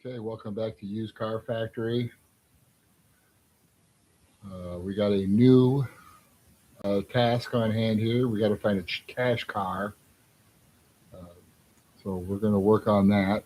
Okay, welcome back to Used Car Factory. We got a new task on hand here. We got to find a cash car. Uh, so we're going to work on that.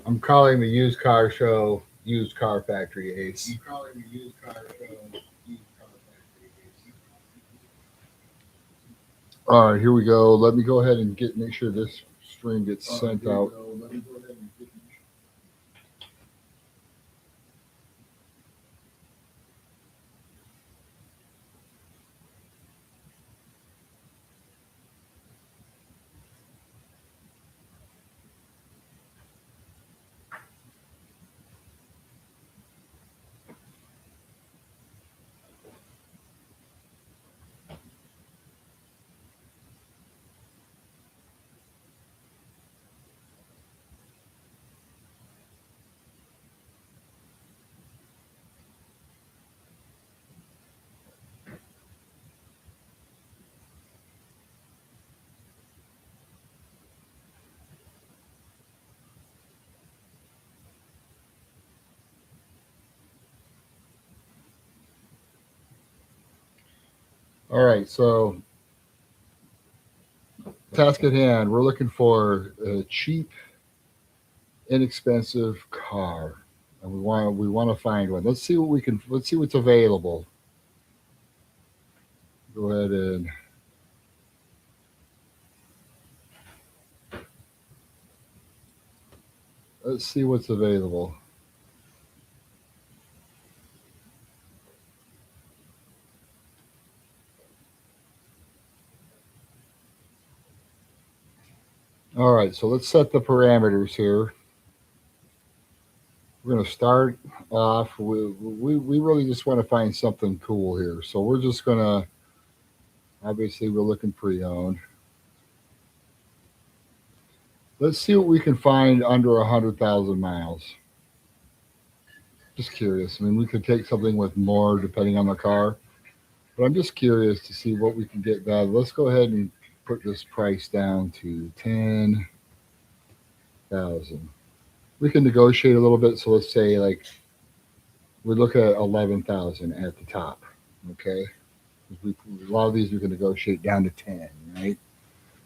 I'm calling the used car show Used Car Factory Ace. I'm calling the used car show Used Car Factory Ace. All right, here we go. Let me go ahead and make sure this stream gets sent out. All right, so task at hand. We're looking for a cheap, inexpensive car, and we want to find one. Let's see what we can. Let's see what's available. Go ahead and let's see what's available. All right, so let's set the parameters here. We're going to start off. We really just want to find something cool here. So we're just going to, obviously, we're looking pre owned. Let's see what we can find under 100,000 miles. Just curious. I mean, we could take something with more depending on the car, but I'm just curious to see what we can get that. Let's go ahead and put this price down to 10,000. We can negotiate a little bit. So let's say like we look at 11,000 at the top. Okay, we, a lot of these we can negotiate down to 10, right?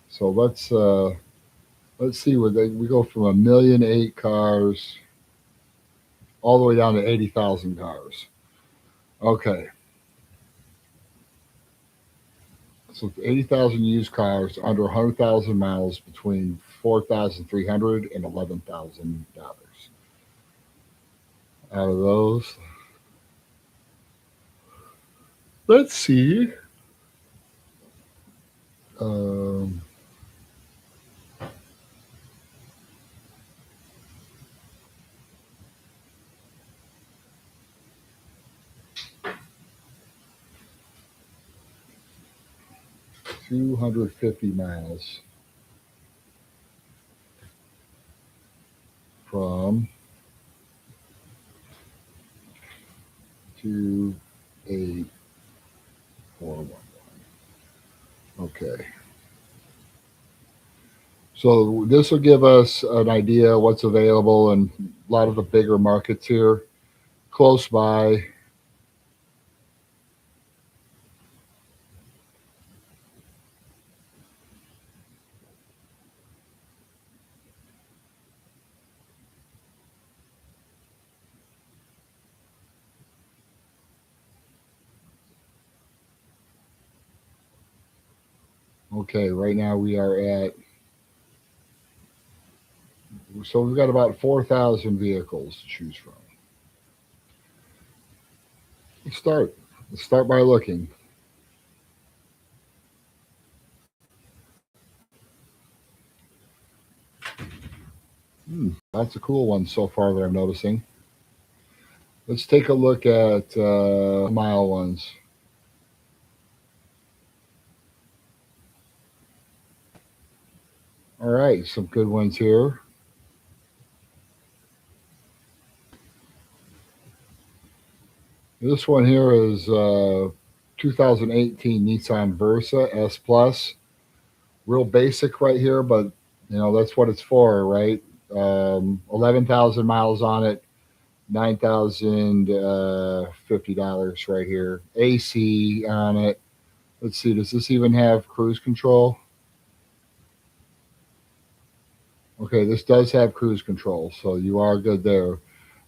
So let's see where we go from 1,000,008 cars all the way down to 80,000 cars. Okay, so 80,000 used cars under 100,000 miles between 4,300 and $11,000. Out of those, let's see. Um, 250 miles from 28411. Okay. So this will give us an idea what's available in a lot of the bigger markets here close by. Okay, right now we are at, so we've got about 4,000 vehicles to choose from. Let's start. Let's start by looking. Lots of cool ones so far that I'm noticing. Let's take a look at mile ones. All right, some good ones here. This one here is 2018 Nissan Versa S Plus. Real basic right here, but that's what it's for, right? 11,000 miles on it, $9,050 right here. AC on it. Let's see, does this even have cruise control? Okay, this does have cruise control, so you are good there.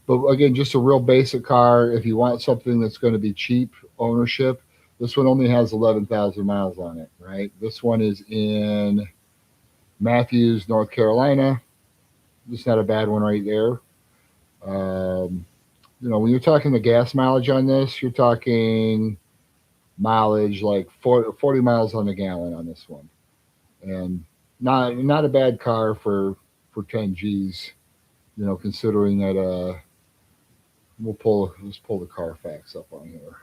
But again, just a real basic car. If you want something that's going to be cheap ownership, this one only has 11,000 miles on it, right? This one is in Matthews, North Carolina. It's not a bad one right there. Um, when you're talking the gas mileage on this, you're talking mileage like 40 miles on the gallon on this one, and not a bad car for 10 G's. Considering that let's pull the Carfax up on here.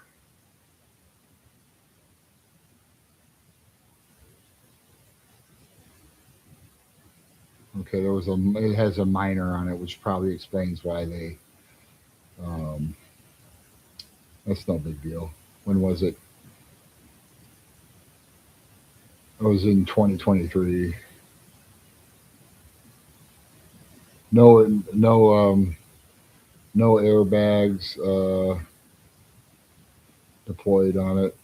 Okay, it has a minor on it, which probably explains why they. Um, that's no big deal. When was it? It was in 2023. No airbags deployed on it.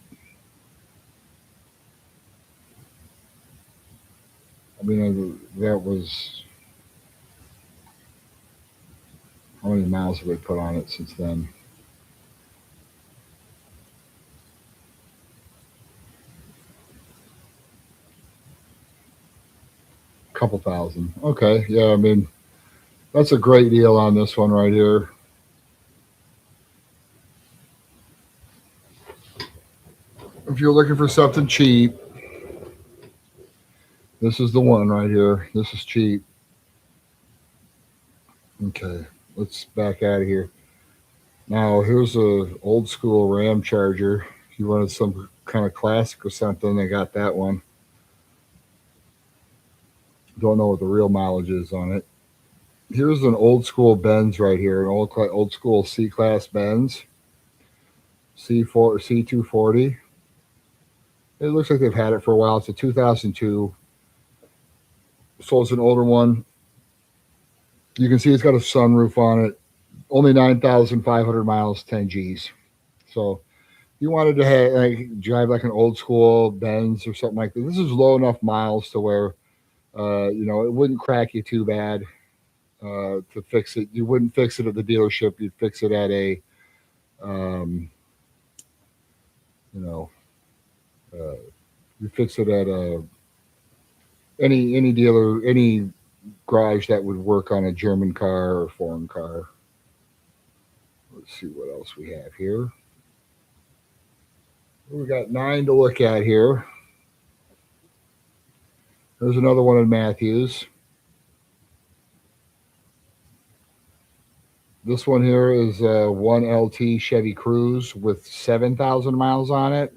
I mean, that was how many miles have they put on it since then? A couple thousand. Okay, yeah. I mean, that's a great deal on this one right here. If you're looking for something cheap, this is the one right here. This is cheap. Okay, let's back out of here. Now here's a old school Ram Charger. If you wanted some kind of classic or something, they got that one. Don't know what the real mileage is on it. Here's an old school Benz right here, an old school C class Benz, C240. It looks like they've had it for a while. It's a 2002. So it's an older one. You can see it's got a sunroof on it. Only 9,500 miles, 10 G's. So you wanted to drive like an old school Benz or something like that. This is low enough miles to where it wouldn't crack you too bad to fix it. You wouldn't fix it at the dealership. You'd fix it at a um, you know uh, you fix it at any dealer, any garage that would work on a German car or foreign car. Let's see what else we have here. We got 9 to look at here. There's another one in Matthews. This one here is a 1LT Chevy Cruze with 7,000 miles on it.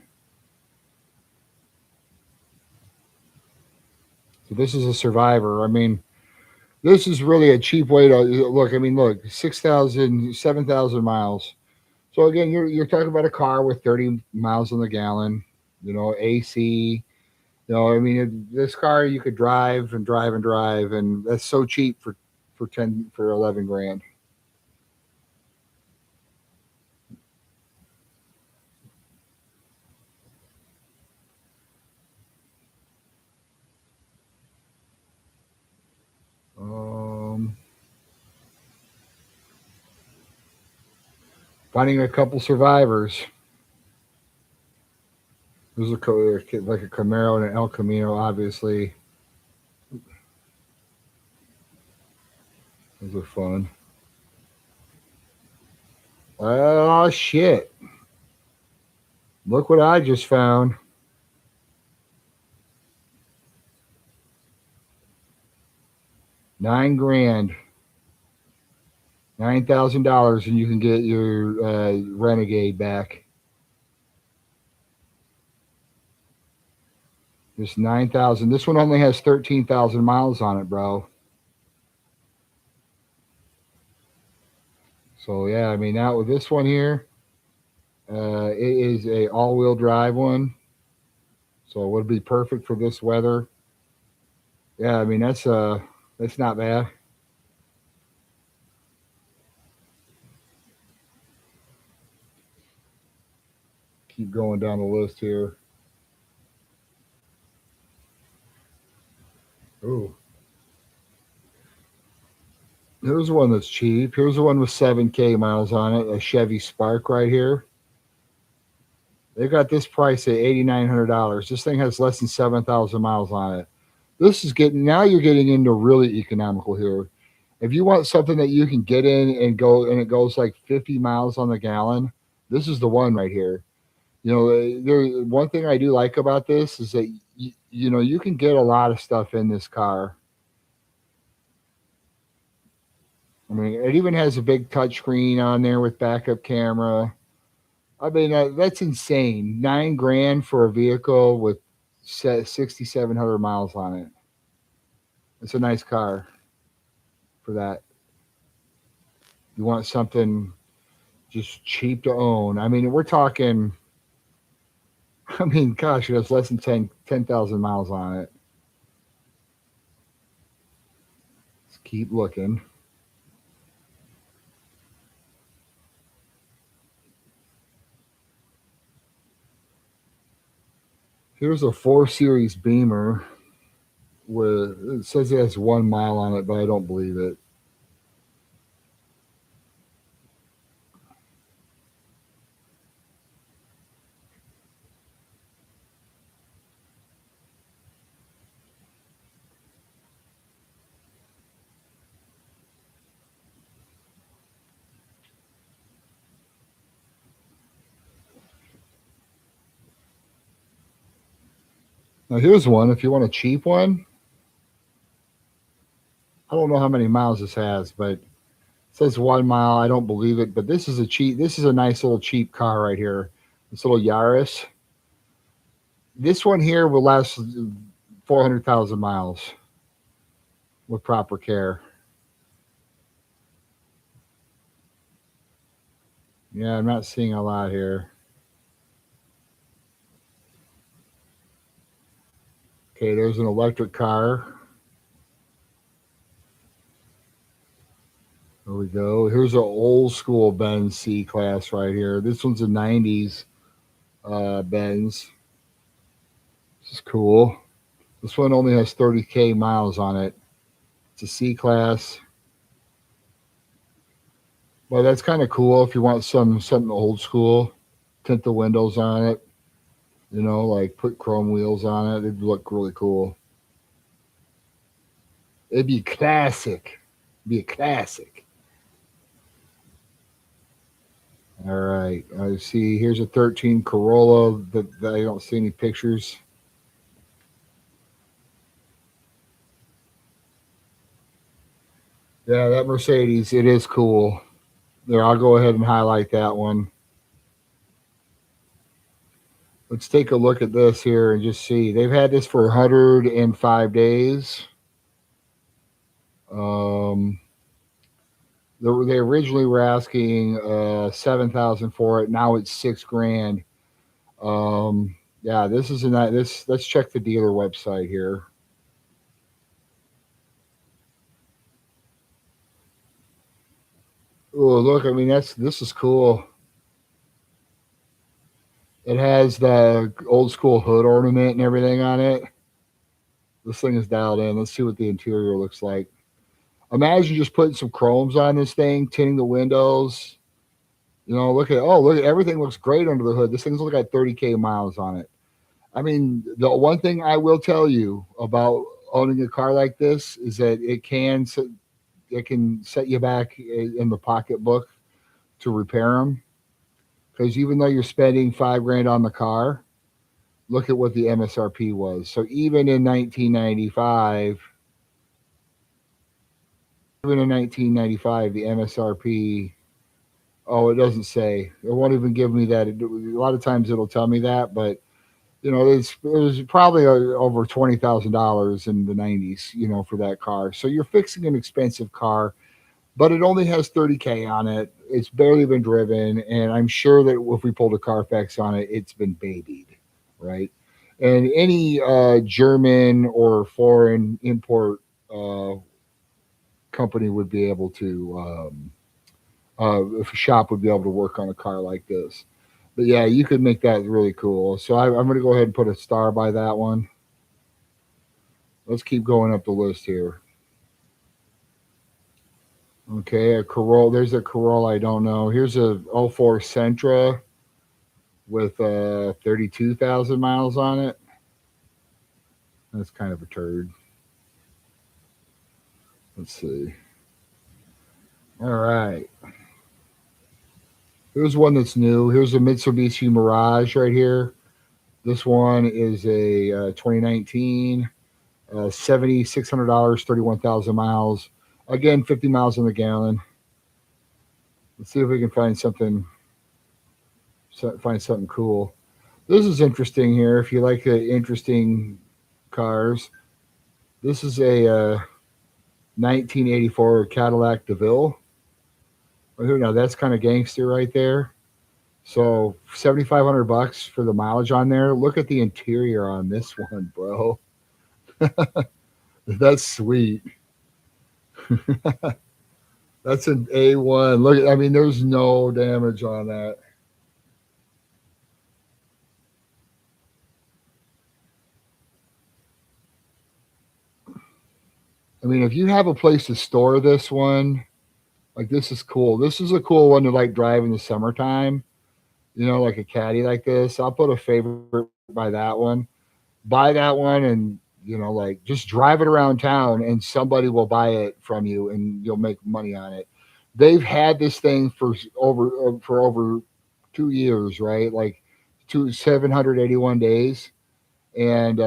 So this is a Survivor. I mean, this is really a cheap way to look. I mean, look, 6,000, 7,000 miles. So again, you're talking about a car with 30 miles on the gallon. AC. I mean, this car you could drive and drive and drive, and that's so cheap for 11 grand. Um, Finding a couple survivors. There's like a Camaro and an El Camino, obviously. Those are fun. Oh shit! Look what I just found. 9 grand. $9,000 and you can get your Renegade back. Just 9,000. This one only has 13,000 miles on it, bro. So yeah, I mean now with this one here, it is a all-wheel drive one, so it would be perfect for this weather. Yeah, I mean that's not bad. Keep going down the list here. Ooh, here's one that's cheap. Here's the one with 7K miles on it, a Chevy Spark right here. They got this price at $8,900. This thing has less than 7,000 miles on it. This is getting now you're getting into really economical here. If you want something that you can get in and go and it goes like 50 miles on the gallon, this is the one right here. You know, there one thing I do like about this is that you know you can get a lot of stuff in this car. I mean, it even has a big touchscreen on there with backup camera. I mean, that's insane. 9 grand for a vehicle with 6,700 miles on it. It's a nice car for that. You want something just cheap to own. I mean, we're talking. I mean, gosh, it has less than 10,000 miles on it. Let's keep looking. Here's a 4 Series Beamer with it says it has 1 mile on it, but I don't believe it. Now here's one. If you want a cheap one, I don't know how many miles this has, but it says 1 mile. I don't believe it, but this is a cheap. This is a nice little cheap car right here. This little Yaris. This one here will last 400,000 miles with proper care. Yeah, I'm not seeing a lot here. Okay, there's an electric car. There we go. Here's an old school Benz C class right here. This one's a '90s Benz. This is cool. This one only has 30K miles on it. It's a C class. Well, that's kind of cool if you want something old school. Tint the windows on it. You know, like put chrome wheels on it. It'd look really cool. It'd be classic. Be a classic. All right. I see. Here's a 13 Corolla, but I don't see any pictures. Yeah, that Mercedes, it is cool. There, I'll go ahead and highlight that one. Let's take a look at this here and just see. They've had this for 105 days. Um, they originally were asking 7,000 for it. Now it's 6 grand. Yeah, this is a nice. This let's check the dealer website here. Oh, look! I mean, this is cool. It has the old school hood ornament and everything on it. This thing is dialed in. Let's see what the interior looks like. Imagine just putting some chromes on this thing, tinting the windows. You know, look at everything looks great under the hood. This thing's only got 30K miles on it. I mean, the one thing I will tell you about owning a car like this is that it can set you back in the pocketbook to repair them. Because even though you're spending 5 grand on the car, look at what the MSRP was. So even in 1995, Even in 1995, the MSRP. Oh, it doesn't say. It won't even give me that. A lot of times it'll tell me that, but it was probably over $20,000 in the 90s, for that car. So you're fixing an expensive car, but it only has 30K on it. It's barely been driven, and I'm sure that if we pulled a Carfax on it, it's been babied, right? And any German or foreign import uh, company would be able to, if a shop would be able to work on a car like this. But yeah, you could make that really cool. So I'm going to go ahead and put a star by that one. Let's keep going up the list here. Okay, a Corolla. There's a Corolla I don't know. Here's a '04 Sentra with 32,000 miles on it. That's kind of a turd. Let's see. All right. Here's one that's new. Here's a Mitsubishi Mirage right here. This one is a 2019, $7,600, 31,000 miles. Again, 50 miles on the gallon. Let's see if we can find something cool. This is interesting here. If you like interesting cars, this is a 1984 Cadillac DeVille. Now that's kind of gangster right there. So 7,500 bucks for the mileage on there. Look at the interior on this one, bro. That's sweet. That's an A1. Look, I mean, there's no damage on that. I mean, if you have a place to store this one, like this is cool. This is a cool one to like drive in the summertime. Like a caddy like this. I'll put a favorite by that one. Buy that one and like just drive it around town and somebody will buy it from you and you'll make money on it. They've had this thing for over 2 years, right? Like 781 days, and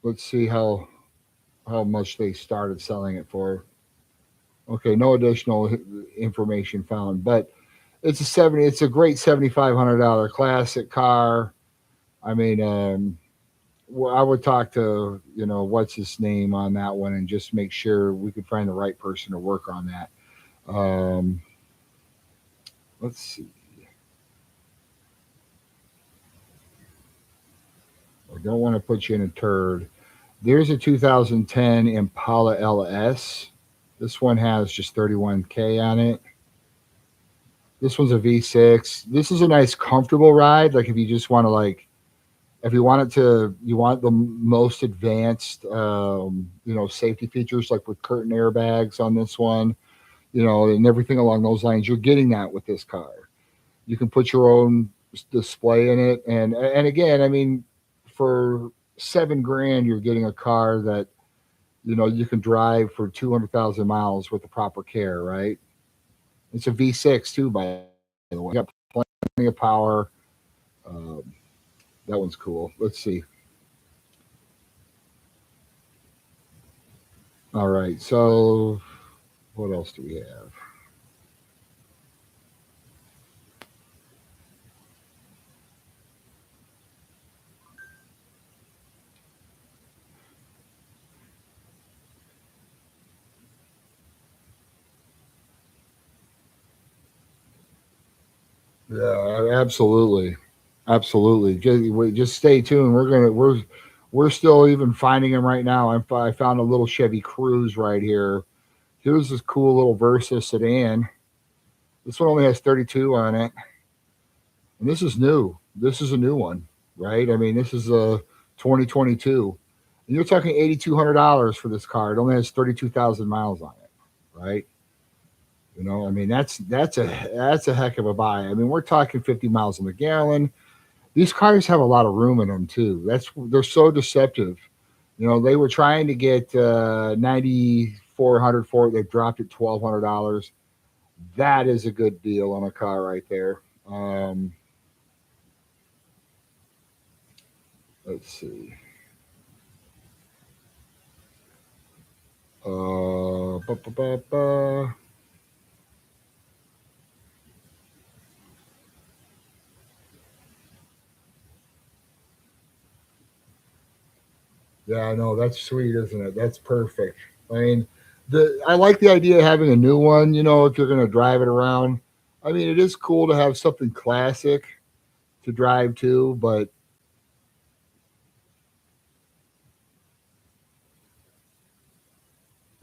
let's see how much they started selling it for. Okay, no additional information found, but it's a great $7,500 classic car. I mean, well, I would talk to what's his name on that one and just make sure we could find the right person to work on that. Um, let's see. I don't want to put you in a turd. There's a 2010 Impala LS. This one has just 31K on it. This one's a V6. This is a nice, comfortable ride. Like if you just want to if you want you want the most advanced, safety features like with curtain airbags on this one, and everything along those lines. You're getting that with this car. You can put your own display in it, and again, I mean, for 7 grand, you're getting a car that you can drive for 200,000 miles with the proper care, right? It's a V6 too, by the way. You got plenty of power. Um, that one's cool. Let's see. All right, so what else do we have? Yeah, absolutely, absolutely. Just stay tuned. We're still even finding them right now. I found a little Chevy Cruze right here. Here's this cool little Versa sedan. This one only has 32 on it, and this is new. This is a new one, right? I mean, this is a 2022, and you're talking $8,200 for this car. It only has 32,000 miles on it, right? I mean, that's a heck of a buy. I mean, we're talking 50 miles on the gallon. These cars have a lot of room in them too. They're so deceptive. They were trying to get 9,400 for it. They dropped it $1,200. That is a good deal on a car right there. Let's see. ba. Yeah, I know that's sweet, isn't it? That's perfect. I mean, I like the idea of having a new one. You know, if you're going to drive it around, I mean, it is cool to have something classic to drive to. But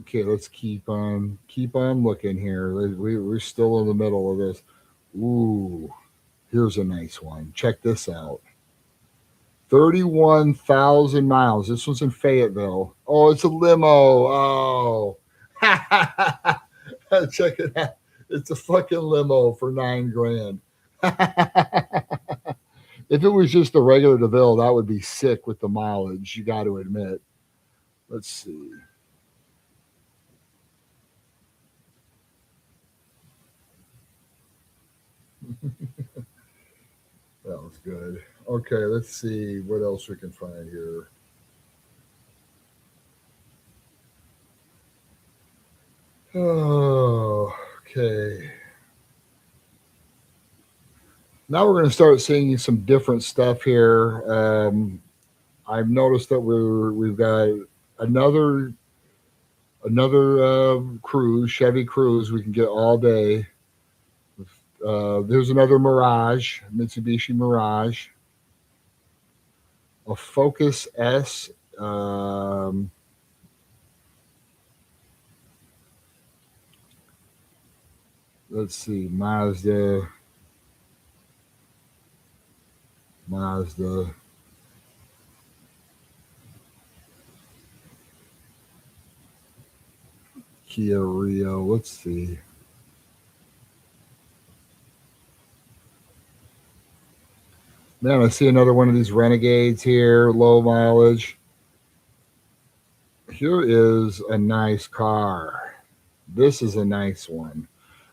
okay, let's keep on looking here. We're still in the middle of this. Ooh, here's a nice one. Check this out. 31,000 miles. This one's in Fayetteville. Oh, it's a limo. Oh. Check it out. It's a fucking limo for 9 grand. If it was just a regular DeVille, that would be sick with the mileage, you got to admit. Let's see. That was good. Okay, let's see what else we can find here. Oh, okay. Now we're going to start seeing some different stuff here. I've noticed that we've got another cruise, Chevy Cruise. We can get all day. There's another Mirage, Mitsubishi Mirage, a Focus S. Um, let's see, Mazda, Kia Rio. Let's see. Man, I see another one of these Renegades here, low mileage. Here is a nice car. This is a nice one.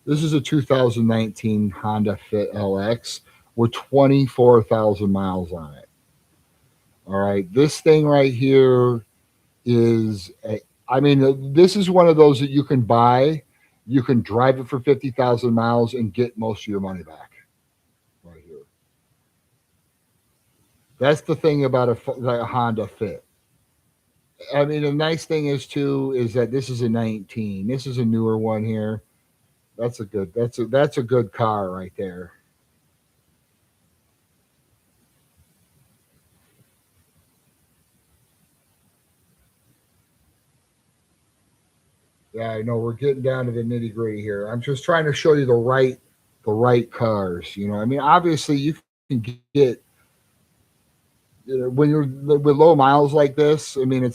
This is a 2019 Honda Fit LX with 24,000 miles on it. All right. This thing right here is, I mean, this is one of those that you can buy, you can drive it for 50,000 miles and get most of your money back right here. That's the thing about a Honda Fit. I mean, the nice thing is too is that this is a 19. This is a newer one here. That's a good car right there. Yeah, I know we're getting down to the nitty gritty here. I'm just trying to show you the right cars. You know, I mean, obviously you can get, when you're with low miles like this. I mean,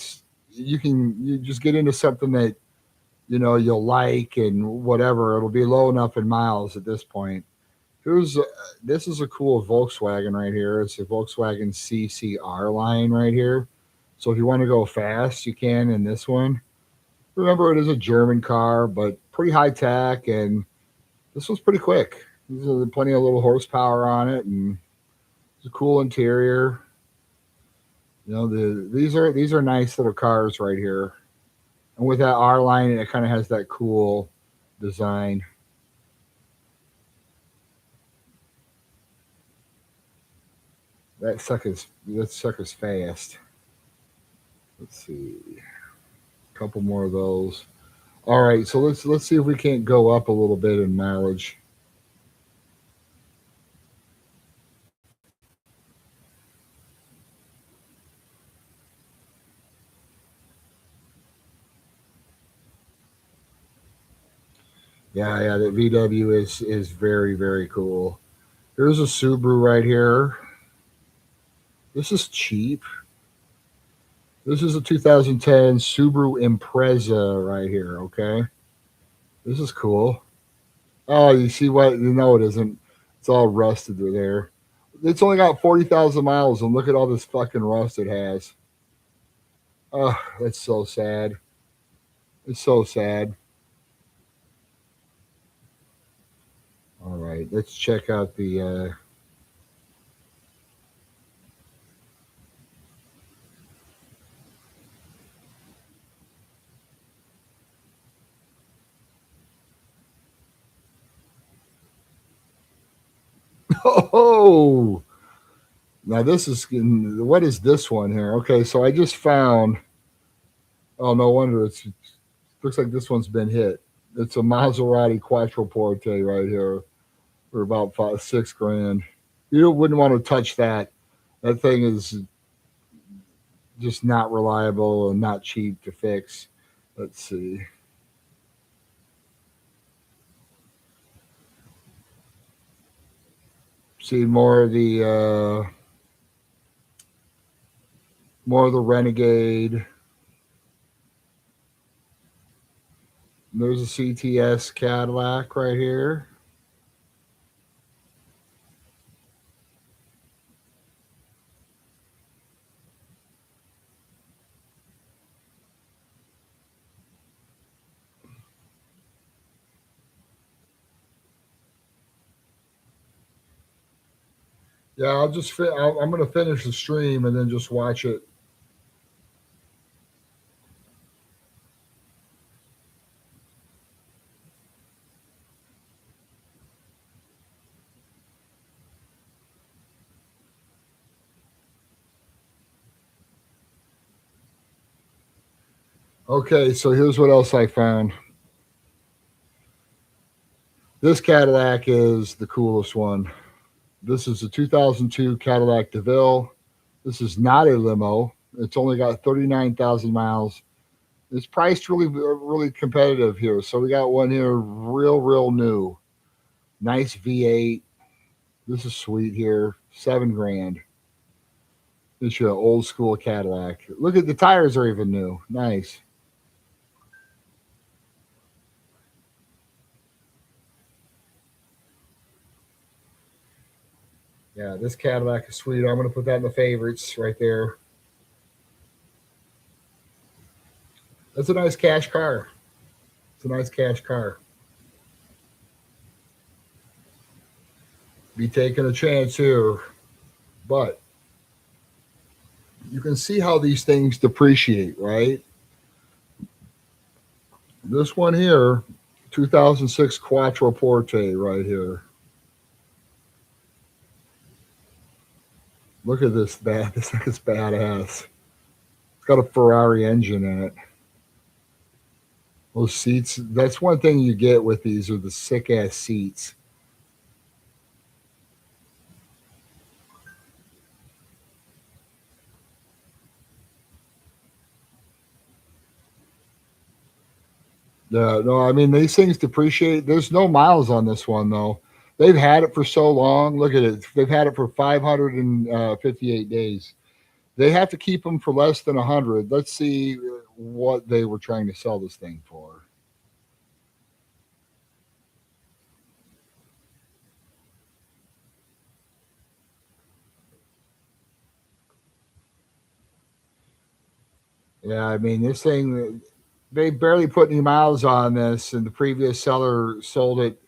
you just get into something that you'll like and whatever. It'll be low enough in miles at this point. Here's this is a cool Volkswagen right here. It's a Volkswagen CCR line right here. So if you want to go fast, you can in this one. Remember, it is a German car, but pretty high tech, and this was pretty quick. There's plenty of little horsepower on it, and it's a cool interior. These are nice little cars right here, and with that R line, it kind of has that cool design. That sucker's fast. Let's see, a couple more of those. All right, so let's see if we can't go up a little bit in mileage. Yeah, yeah, the VW is very very cool. Here's a Subaru right here. This is cheap. This is a 2010 Subaru Impreza right here. Okay, this is cool. Oh, you see what? No, it isn't. It's all rusted there. It's only got 40,000 miles, and look at all this fucking rust it has. Oh, that's so sad. It's so sad. All right, let's check out the. Oh, now this is what is this one here? Okay, so I just found. Oh, no wonder it's looks like this one's been hit. It's a Maserati Quattroporte right here for about 6 grand. You wouldn't want to touch that. That thing is just not reliable and not cheap to fix. Let's see. See more of the Renegade. There's a CTS Cadillac right here. Yeah, I'm gonna finish the stream and then just watch it. Okay, so here's what else I found. This Cadillac is the coolest one. This is a 2002 Cadillac DeVille. This is not a limo. It's only got 39,000 miles. It's priced really competitive here. So we got one here, real new, nice V8. This is sweet here, 7 grand. This is an old school Cadillac. Look at the tires are even new. Nice. Yeah, this Cadillac is sweet. I'm gonna put that in the favorites right there. That's a nice cash car. It's a nice cash car. Be taking a chance here, but you can see how these things depreciate, right? This one here, 2006 Quattroporte right here. Look at this bad. This thing is badass. It's got a Ferrari engine in it. Those seats. That's one thing you get with these are the sick ass seats. Yeah, no, I mean these things depreciate. There's no miles on this one though. They've had it for so long. Look at it. They've had it for 558 days. They have to keep them for less than 100. Let's see what they were trying to sell this thing for. Yeah, I mean this thing. They barely put any miles on this, and the previous seller sold it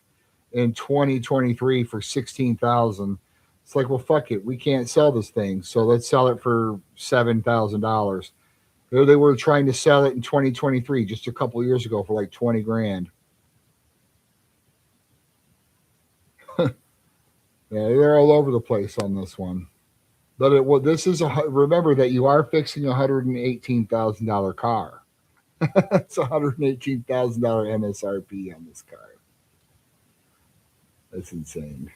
in 2023 for 16,000. It's like, well, fuck it, we can't sell this thing, so let's sell it for $7,000. They were trying to sell it in 2023, just a couple years ago, for like 20 grand. Yeah, they're all over the place on this one. But this is remember that you are fixing $118,000 car. It's $118,000 MSRP on this car. That's insane.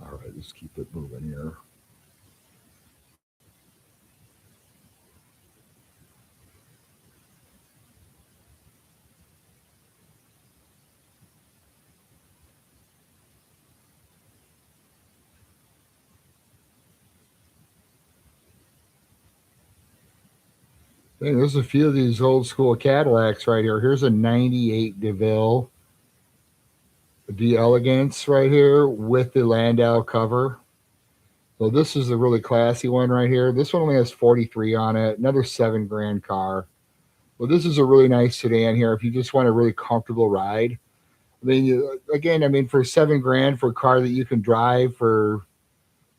All right, let's keep it moving here. Hey, there's a few of these old school Cadillacs right here. Here's a 98 DeVille, the Elegance right here with the Landau cover. So this is a really classy one right here. This one only has 43 on it. Another 7 grand car. Well, this is a really nice sedan here. If you just want a really comfortable ride, I mean, again, I mean, for 7 grand for a car that you can drive for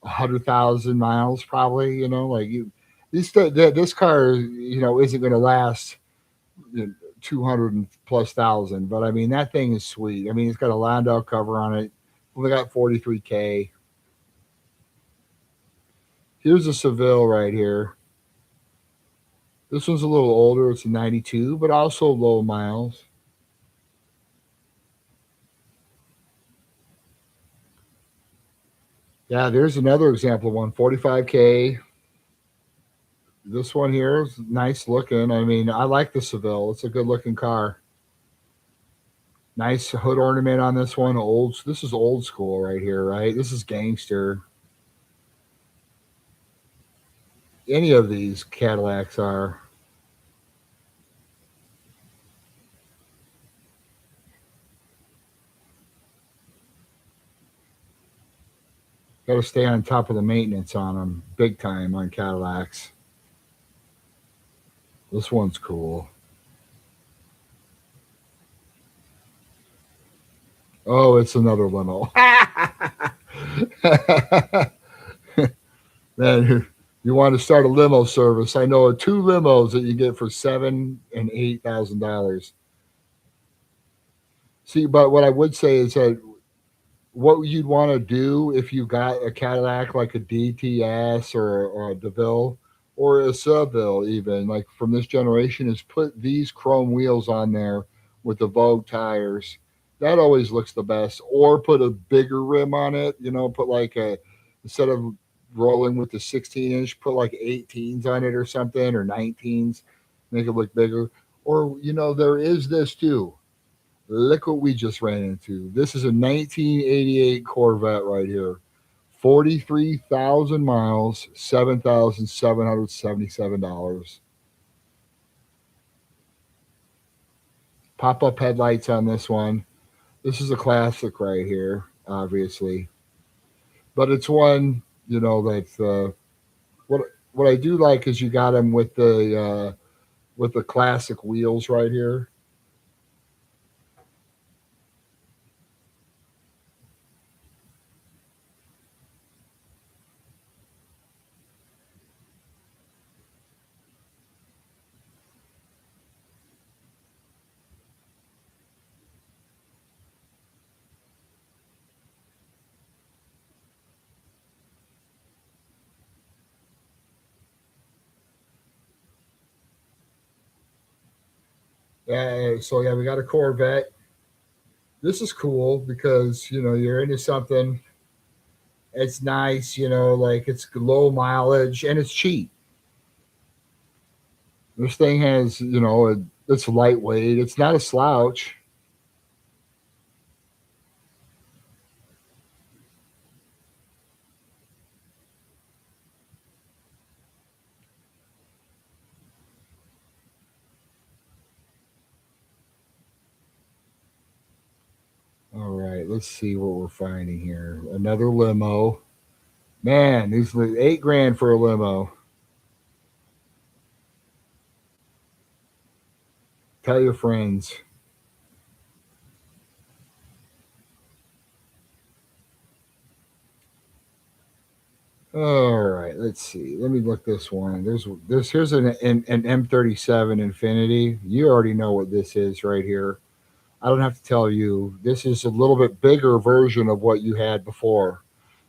100,000 miles, probably, like this car, isn't going to last 200 and plus thousand. But I mean, that thing is sweet. I mean, it's got a Landau cover on it. We got 43K. Here's a Seville right here. This one's a little older. It's a 92, but also low miles. Yeah, there's another example of one. 45K. This one here is nice looking. I mean, I like the Seville. It's a good looking car. Nice hood ornament on this one. Old. This is old school right here, right? This is gangster. Any of these Cadillacs are. Got to stay on top of the maintenance on them, big time on Cadillacs. This one's cool. Oh, it's another limo. Man, you want to start a limo service? I know of two limos that you get for $7,000 and $8,000. See, but what I would say is that what you'd want to do if you got a Cadillac like a DTS or a DeVille or a Seville, even like from this generation, is put these chrome wheels on there with the Vogue tires. That always looks the best. Or put a bigger rim on it. Put like a instead of rolling with the 16-inch, put like 18s on it or something or 19s, make it look bigger. Or there is this too. Look what we just ran into. This is a 1988 Corvette right here. 43,000 miles, $7,777. Pop up headlights on this one. This is a classic right here, obviously. But it's one, that's what I do like is you got them with the classic wheels right here. So yeah, we got a Corvette. This is cool because you're into something. It's nice, like it's low mileage and it's cheap. This thing has, it's lightweight. It's not a slouch. All right, let's see what we're finding here. Another limo. Man, these 8 grand for a limo. Tell your friends. All right, let's see. Let me look this one. Here's an M37 Infinity. You already know what this is right here. I don't have to tell you. This is a little bit bigger version of what you had before.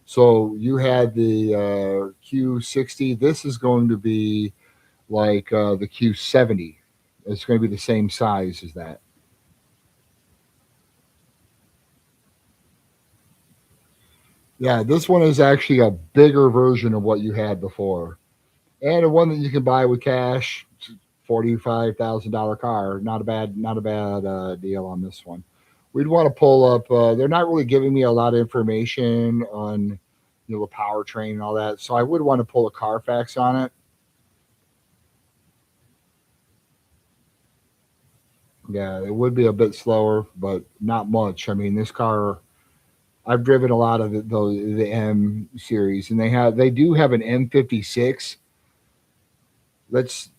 So you had the Q60. This is going to be like the Q70. It's going to be the same size as that. Yeah, this one is actually a bigger version of what you had before, and a one that you can buy with cash. $45,000 car. Not a bad deal on this one. We'd want to pull up. They're not really giving me a lot of information on the powertrain and all that, so I would want to pull a Carfax on it. Yeah, it would be a bit slower, but not much. I mean, this car, I've driven a lot of the M series, and they do have an M56. Let's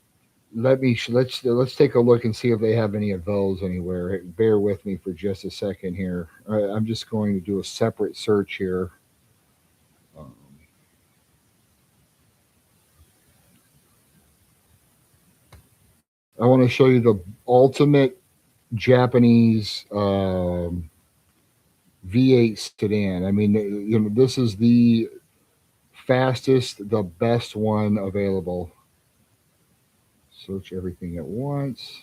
let's take a look and see if they have any of those anywhere. Bear with me for just a second here. I'm just going to do a separate search here. Um, I want to show you the ultimate Japanese V8 sedan. I mean, this is the fastest, the best one available. Search everything at once.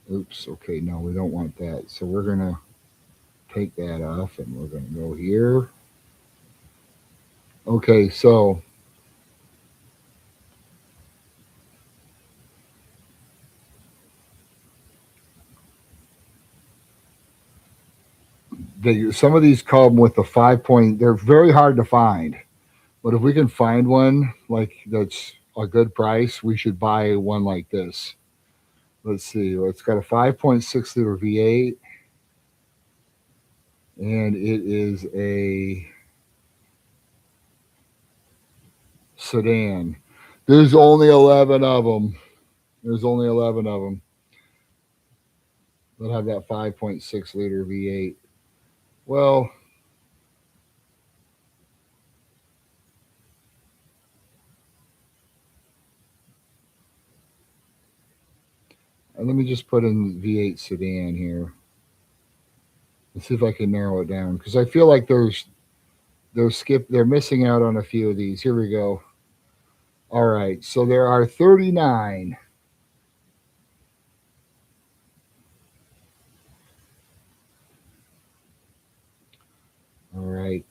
Oops. Okay, no, we don't want that. So we're gonna take that off, and we're gonna go here. Okay, so some of these come with the 5 point. They're very hard to find, but if we can find one like that's a good price, we should buy one like this. Let's see. It's got a 5.6 liter V8, and it is a sedan. There's only 11 of them. There's only 11 of them that have that 5.6 liter V8. Well, let me just put in V8 sedan here. Let's see if I can narrow it down because I feel like they're missing out on a few of these. Here we go. All right, so there are 39. All right.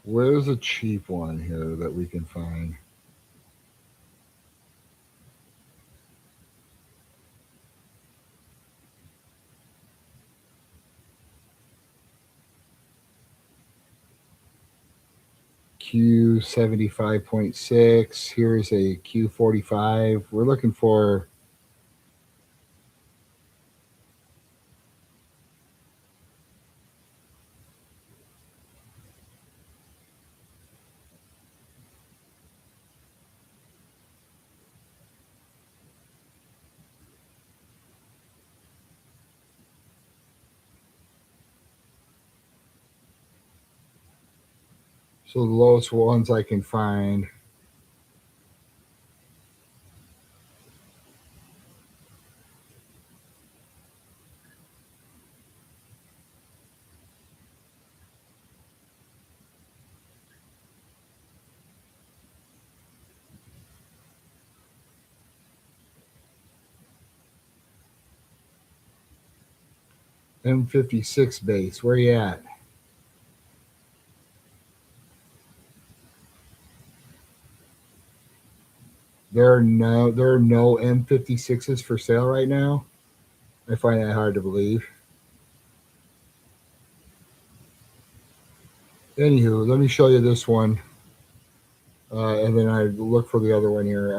Where's a cheap one here that we can find? Q75.6. Here's a Q45. We're looking for. So the lowest ones I can find. M56 base. Where you at? There are no M56s for sale right now. I find that hard to believe. Anywho, let me show you this one, and then I look for the other one here.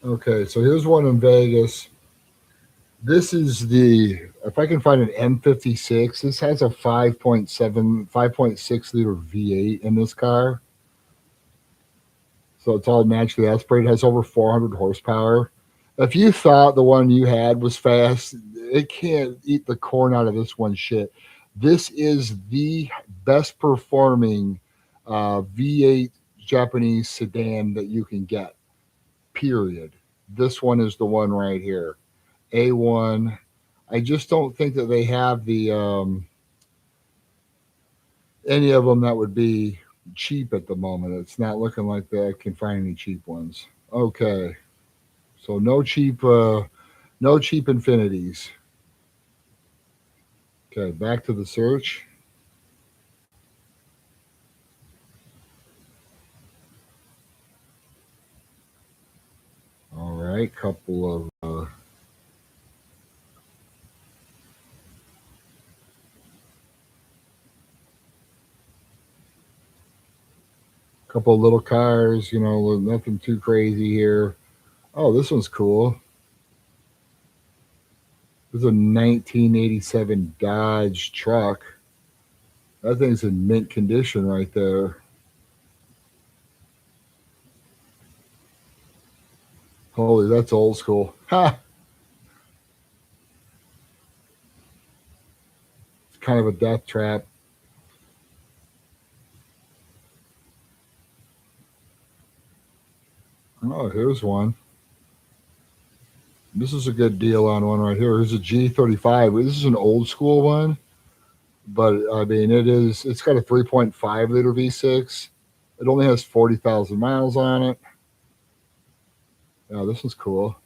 Okay, so here's one in Vegas. This is if I can find an M56, this has a 5.6 liter V8 in this car. So it's all naturally aspirated, has over 400 horsepower. If you thought the one you had was fast, it can't eat the corn out of this one shit. This is the best performing V8 Japanese sedan that you can get, period. This one is the one right here. A1. I just don't think that they have any of them that would be cheap at the moment. It's not looking like they can find any cheap ones. Okay, so no cheap Infinities. Okay, back to the search. All right, couple of little cars. Nothing too crazy here. Oh, this one's cool. This is a 1987 Dodge truck. That thing's in mint condition right there. Holy, that's old school. Ha! kind of a death trap. Oh, here's one. This is a good deal on one right here. Here's a G35. This is an old school one, but I mean, it's got a 3.5 liter V6. It only has 40,000 miles on it. Yeah, this is cool.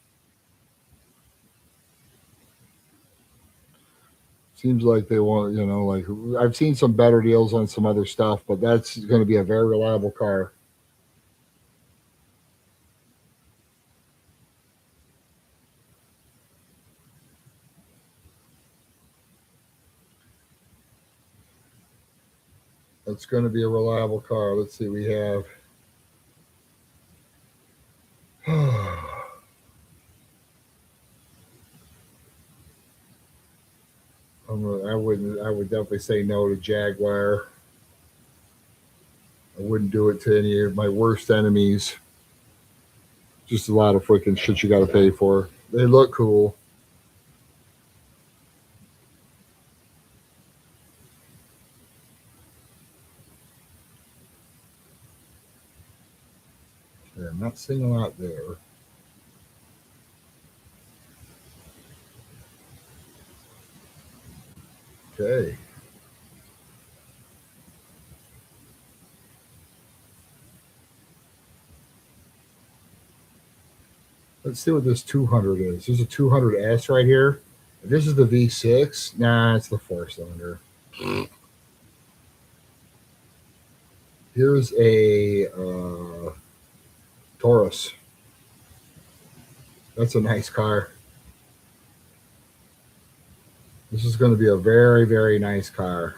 Seems like they want, like I've seen some better deals on some other stuff, but that's going to be a very reliable car. It's going to be a reliable car. Let's see, we have. I would definitely say no to Jaguar. I wouldn't do it to any of my worst enemies. Just a lot of freaking shit you got to pay for. They look cool. Yeah, I'm not seeing a lot there. Okay. Let's see what this 200 is. There's a 200S right here. If this is the V6, nah, it's the four cylinder. Here's a Taurus. That's a nice car. This is going to be a very, very nice car.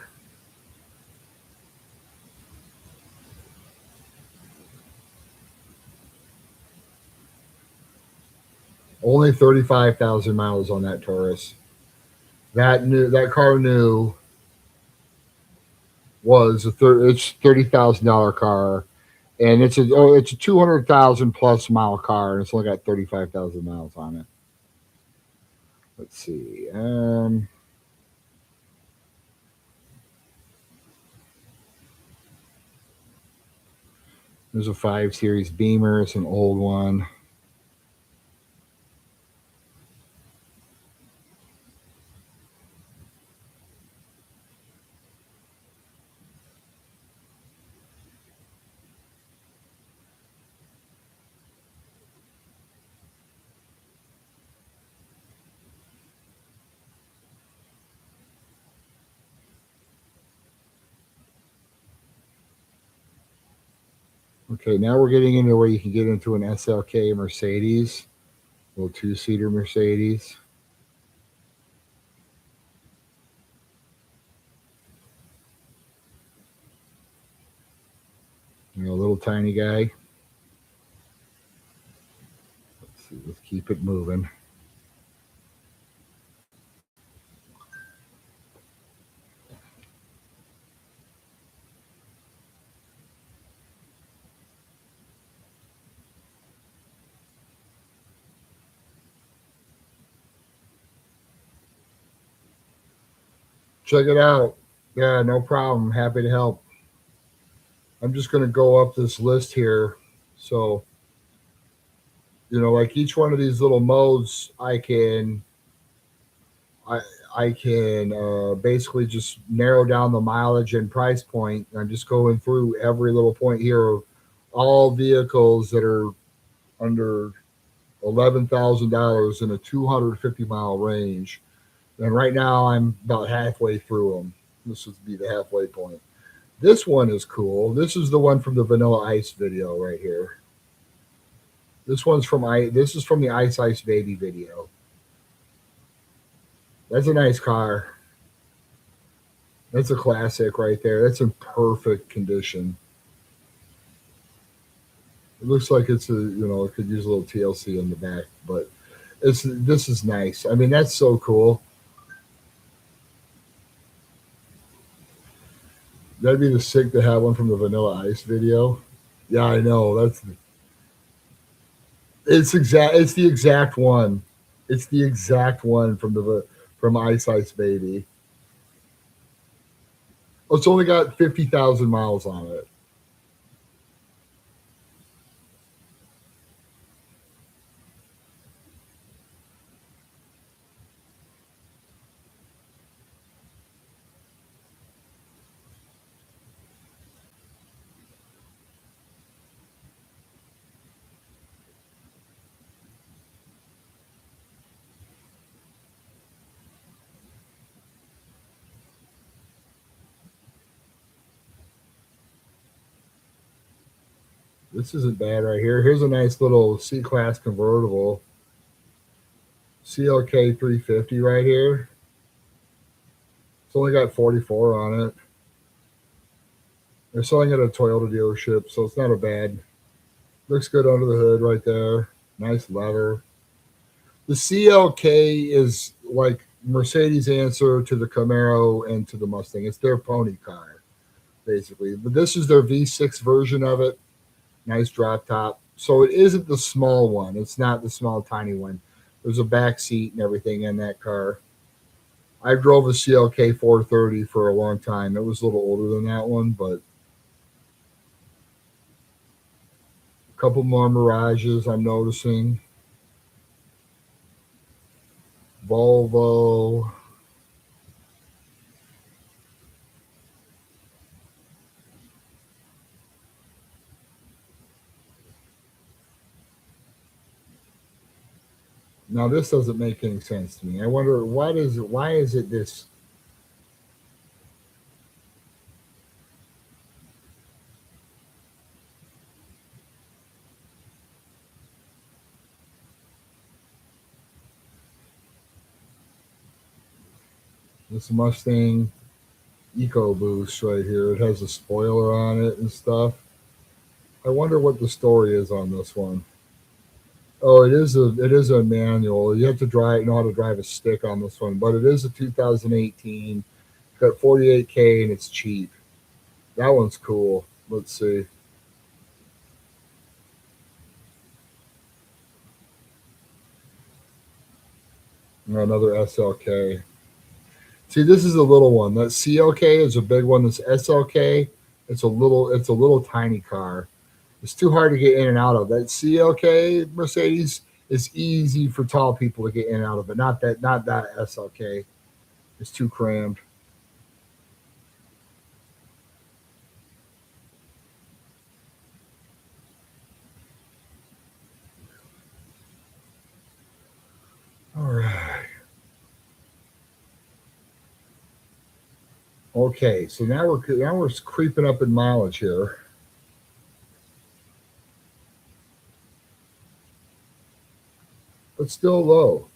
Only 35,000 miles on that Taurus. That car new was it's $30,000 car, and it's a 200,000 plus mile car, and it's only got 35,000 miles on it. Let's see. There's a 5 Series Beamer. It's an old one. Okay, now we're getting into where you can get into an SLK Mercedes, a little two-seater Mercedes. A little tiny guy. Let's see, let's keep it moving. Check it out. Yeah, no problem. Happy to help. I'm just going to go up this list here. So, like each one of these little modes, I, I can basically just narrow down the mileage and price point. I'm just going through every little point here of all vehicles that are under $11,000 in a 250-mile range. And right now, I'm about halfway through them. This would be the halfway point. This one is cool. This is the one from the Vanilla Ice video right here. This is from the Ice Ice Baby video. That's a nice car. That's a classic right there. That's in perfect condition. It looks like it could use a little TLC in the back, but this is nice. I mean, that's so cool. That'd be the sick to have one from the Vanilla Ice video. Yeah, I know. It's the exact one. It's the exact one from Ice Ice Baby. Oh, it's only got 50,000 miles on it. This isn't bad right here. Here's a nice little C-Class convertible. CLK 350 right here. It's only got 44 on it. They're selling it at a Toyota dealership, so it's not a bad. Looks good under the hood right there. Nice leather. The CLK is like Mercedes' answer to the Camaro and to the Mustang. It's their pony car, basically. But this is their V6 version of it. Nice drop top. So it isn't the small one. It's not the small, tiny one. There's a back seat and everything in that car. I drove a CLK 430 for a long time. It was a little older than that one, but a couple more Mirages I'm noticing. Volvo. Now this doesn't make any sense to me. I wonder what is it? Why is it this Mustang EcoBoost right here? It has a spoiler on it and stuff. I wonder what the story is on this one. Oh, it is a manual. You have to know how to drive a stick on this one, but it is a 2018. It's got 48K and it's cheap. That one's cool. Let's see. Another SLK. See, this is a little one. That CLK is a big one. This SLK, it's a little tiny car. It's too hard to get in and out of. That CLK Mercedes is easy for tall people to get in and out of, but not that SLK. It's too crammed. All right. Okay, so now we're creeping up in mileage here, but still low.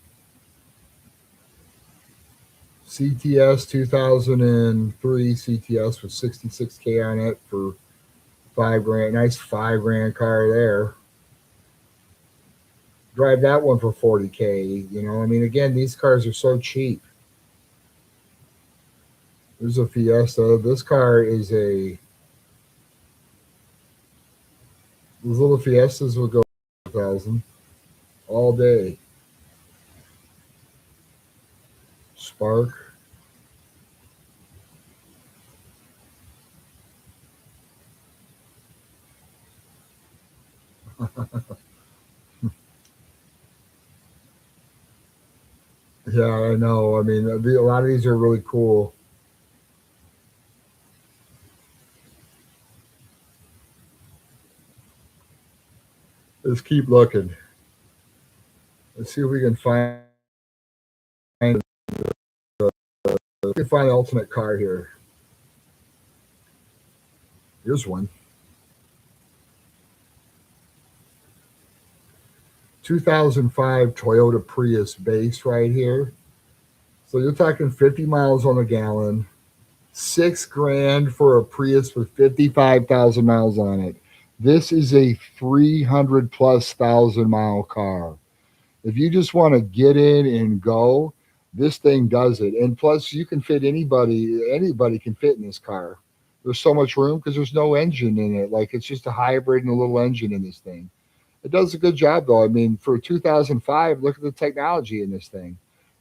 CTS 2003 CTS with 66K on it for 5 grand. Nice 5 grand car there. Drive that one for 40K. I mean, again, these cars are so cheap. There's a Fiesta. This car is a. These little Fiestas will go 1,000 all day. Spark. Yeah, I know. I mean, a lot of these are really cool. Let's keep looking. Let's see if we can find. We can find the ultimate car here. Here's one. 2005 Toyota Prius base right here. So you're talking 50 miles on a gallon, 6 grand for a Prius with 55,000 miles on it. This is a 300 plus thousand mile car. If you just want to get in and go, this thing does it. And plus, you can fit anybody. Anybody can fit in this car. There's so much room because there's no engine in it. Like it's just a hybrid and a little engine in this thing. It does a good job though. I mean, for 2005, look at the technology in this thing.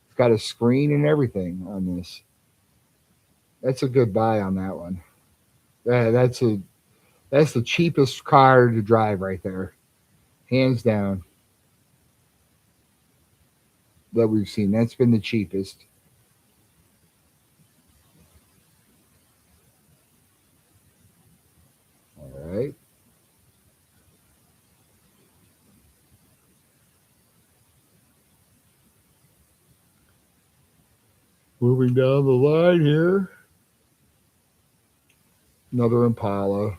It's got a screen and everything on this. That's a good buy on that one. That's a that's the cheapest car to drive right there, hands down, that we've seen. That's been the cheapest. All right. Moving down the line here, another Impala.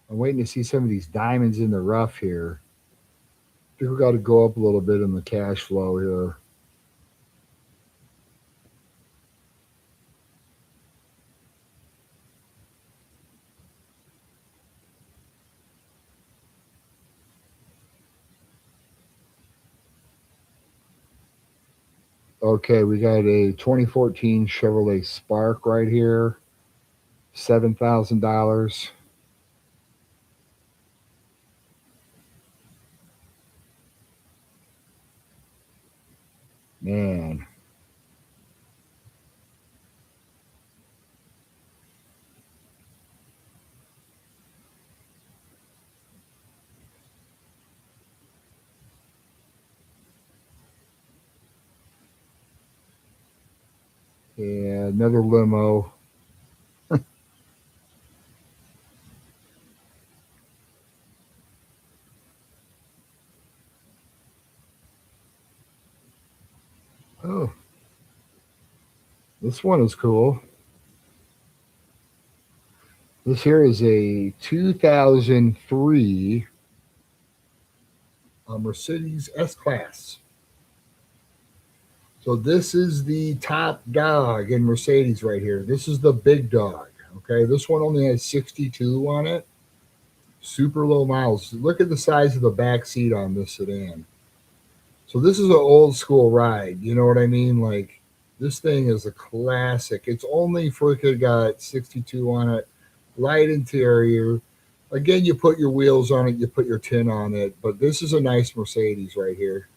I'm waiting to see some of these diamonds in the rough here. I think we got to go up a little bit in the cash flow here. Okay, we got a 2014 Chevrolet Spark right here, $7,000. Man, yeah, another limo. Oh, this one is cool. This here is a 2003 Mercedes S Class. So this is the top dog in Mercedes right here. This is the big dog. Okay, this one only has 62 on it. Super low miles. Look at the size of the back seat on this sedan. So this is an old school ride. You know what I mean? Like this thing is a classic. It's only freaking got 62 on it. Light interior. Again, you put your wheels on it, you put your tin on it. But this is a nice Mercedes right here.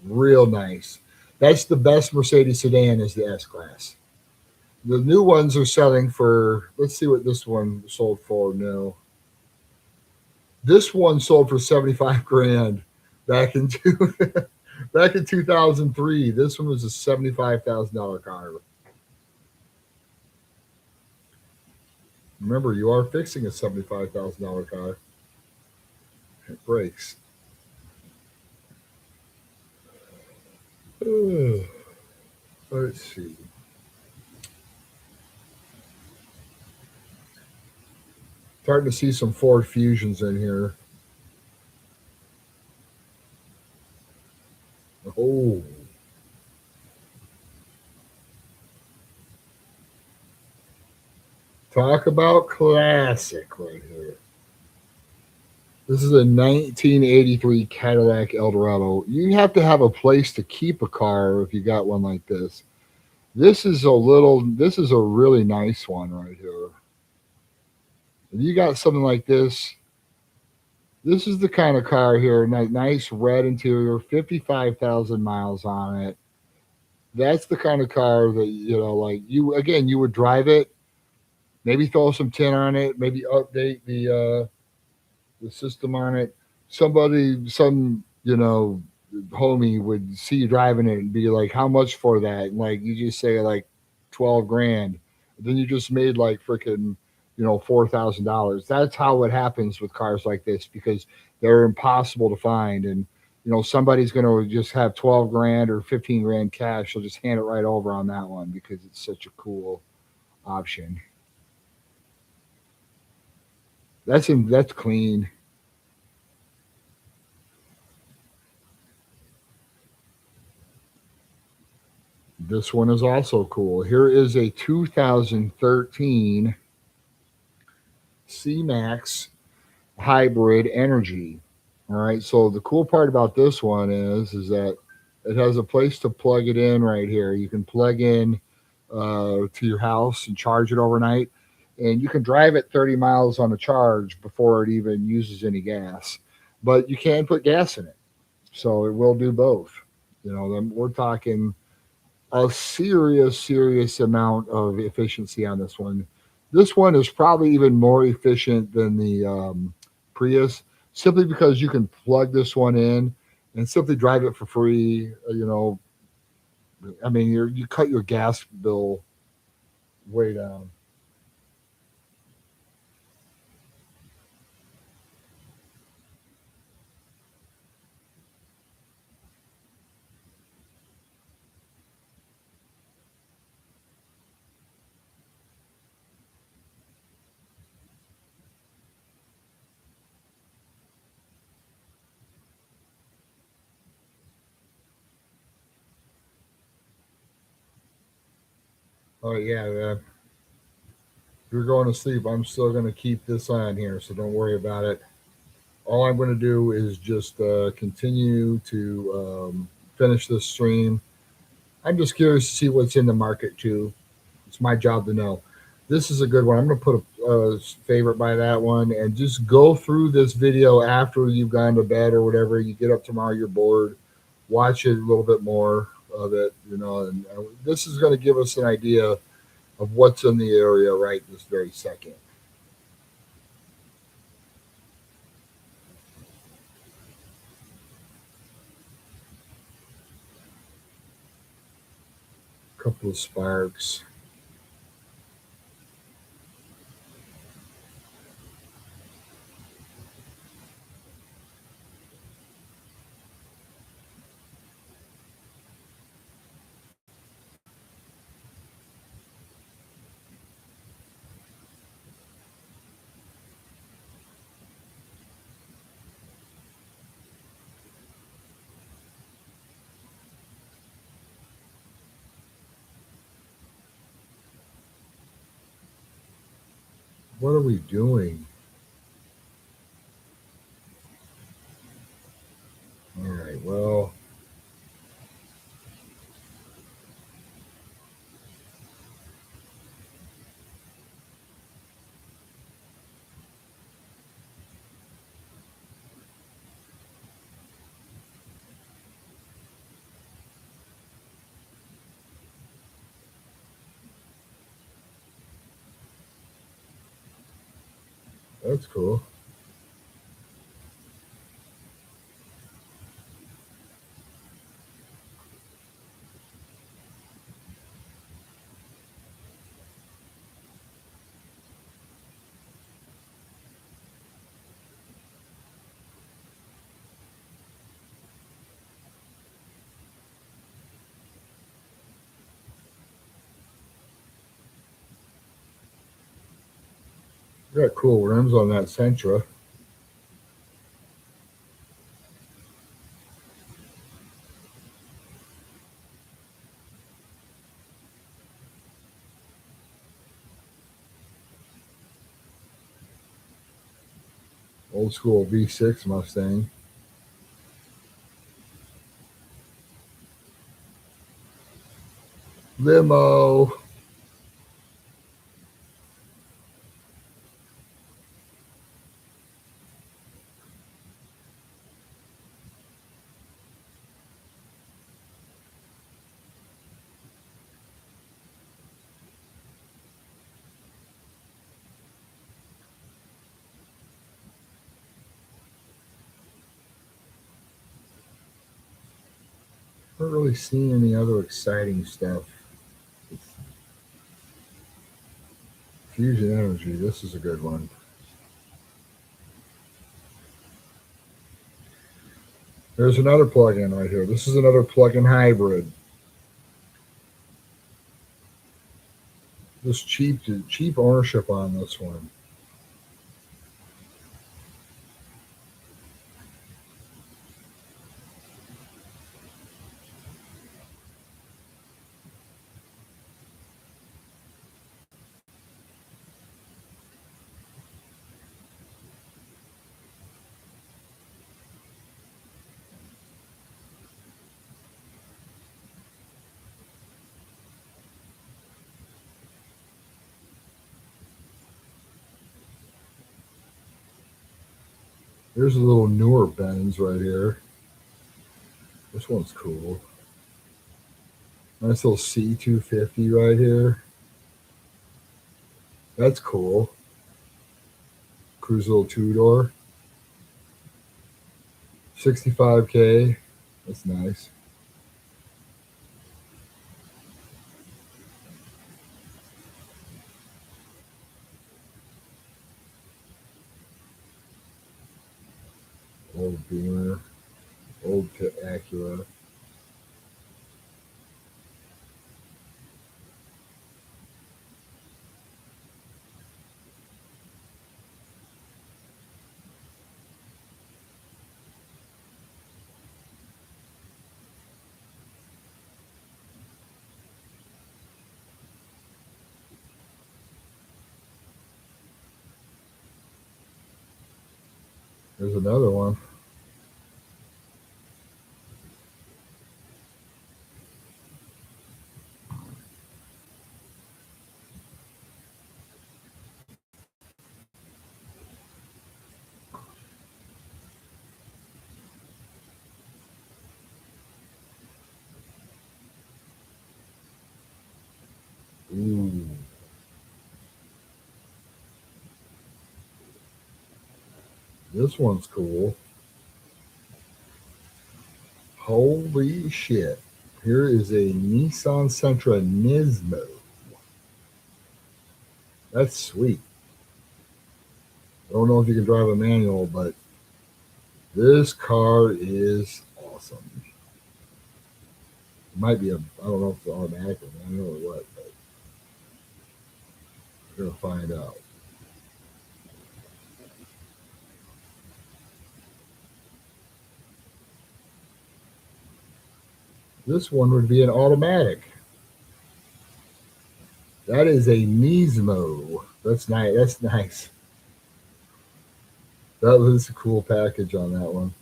Real nice. That's the best Mercedes sedan is the S Class. The new ones are selling for, let's see what this one sold for. No. This one sold for 75 grand back in back in 2003. This one was a $75,000 car. Remember, you are fixing a $75,000 car. It breaks. Let's see. Starting to see some Ford Fusions in here. Oh, talk about classic right here. This is a 1983 Cadillac Eldorado. You have to have a place to keep a car if you got one like this. This is a really nice one right here. If you got something like this is the kind of car here. Nice red interior, 55,000 miles on it. That's the kind of car that, like you would drive it, maybe throw some tin on it, maybe update the system on it. Some homie would see you driving it and be like, "How much for that?" And like you just say like 12 grand. Then you just made like freaking $4,000. That's how it happens with cars like this because they're impossible to find. And somebody's going to just have 12 grand or 15 grand cash. They'll just hand it right over on that one because it's such a cool option. That's clean. This one is also cool. Here is a 2013 C-Max hybrid energy. All right. So the cool part about this one is that it has a place to plug it in right here. You can plug in to your house and charge it overnight. and you can drive it 30 miles on a charge before it even uses any gas. But you can put gas in it, so it will do both. We're talking a serious amount of efficiency on this one. This one is probably even more efficient than the Prius, simply because you can plug this one in and simply drive it for free. I mean, you cut your gas bill way down. Oh yeah, if you're going to sleep, I'm still going to keep this on here, so don't worry about it. All I'm going to do is just continue to finish this stream. I'm just curious to see what's in the market too. It's my job to know. This is a good one. I'm going to put a favorite by that one and just go through this video after you've gone to bed or whatever. You get up tomorrow, you're bored, watch it a little bit more of it, and this is going to give us an idea of what's in the area right this very second. A couple of sparks. What are we doing? All right, well, that's cool. We got cool rims on that Sentra. Old school V6 Mustang. Limo. Not really seeing any other exciting stuff. Fusion Energy. This is a good one. There's another plug-in right here. This is another plug-in hybrid. This cheap ownership on this one. Here's a little newer Benz right here. This one's cool. Nice little C250 right here. That's cool. Cruise little two door. 65K. That's nice. Old Beamer. Old Acura. There's another one. Ooh. This one's cool. Holy shit. Here is a Nissan Sentra Nismo. That's sweet. I don't know if you can drive a manual, but this car is awesome. It might be I don't know if it's automatic or manual or what, but we're going to find out. This one would be an automatic. That is a Nismo. That's nice. That's nice. That was a cool package on that one.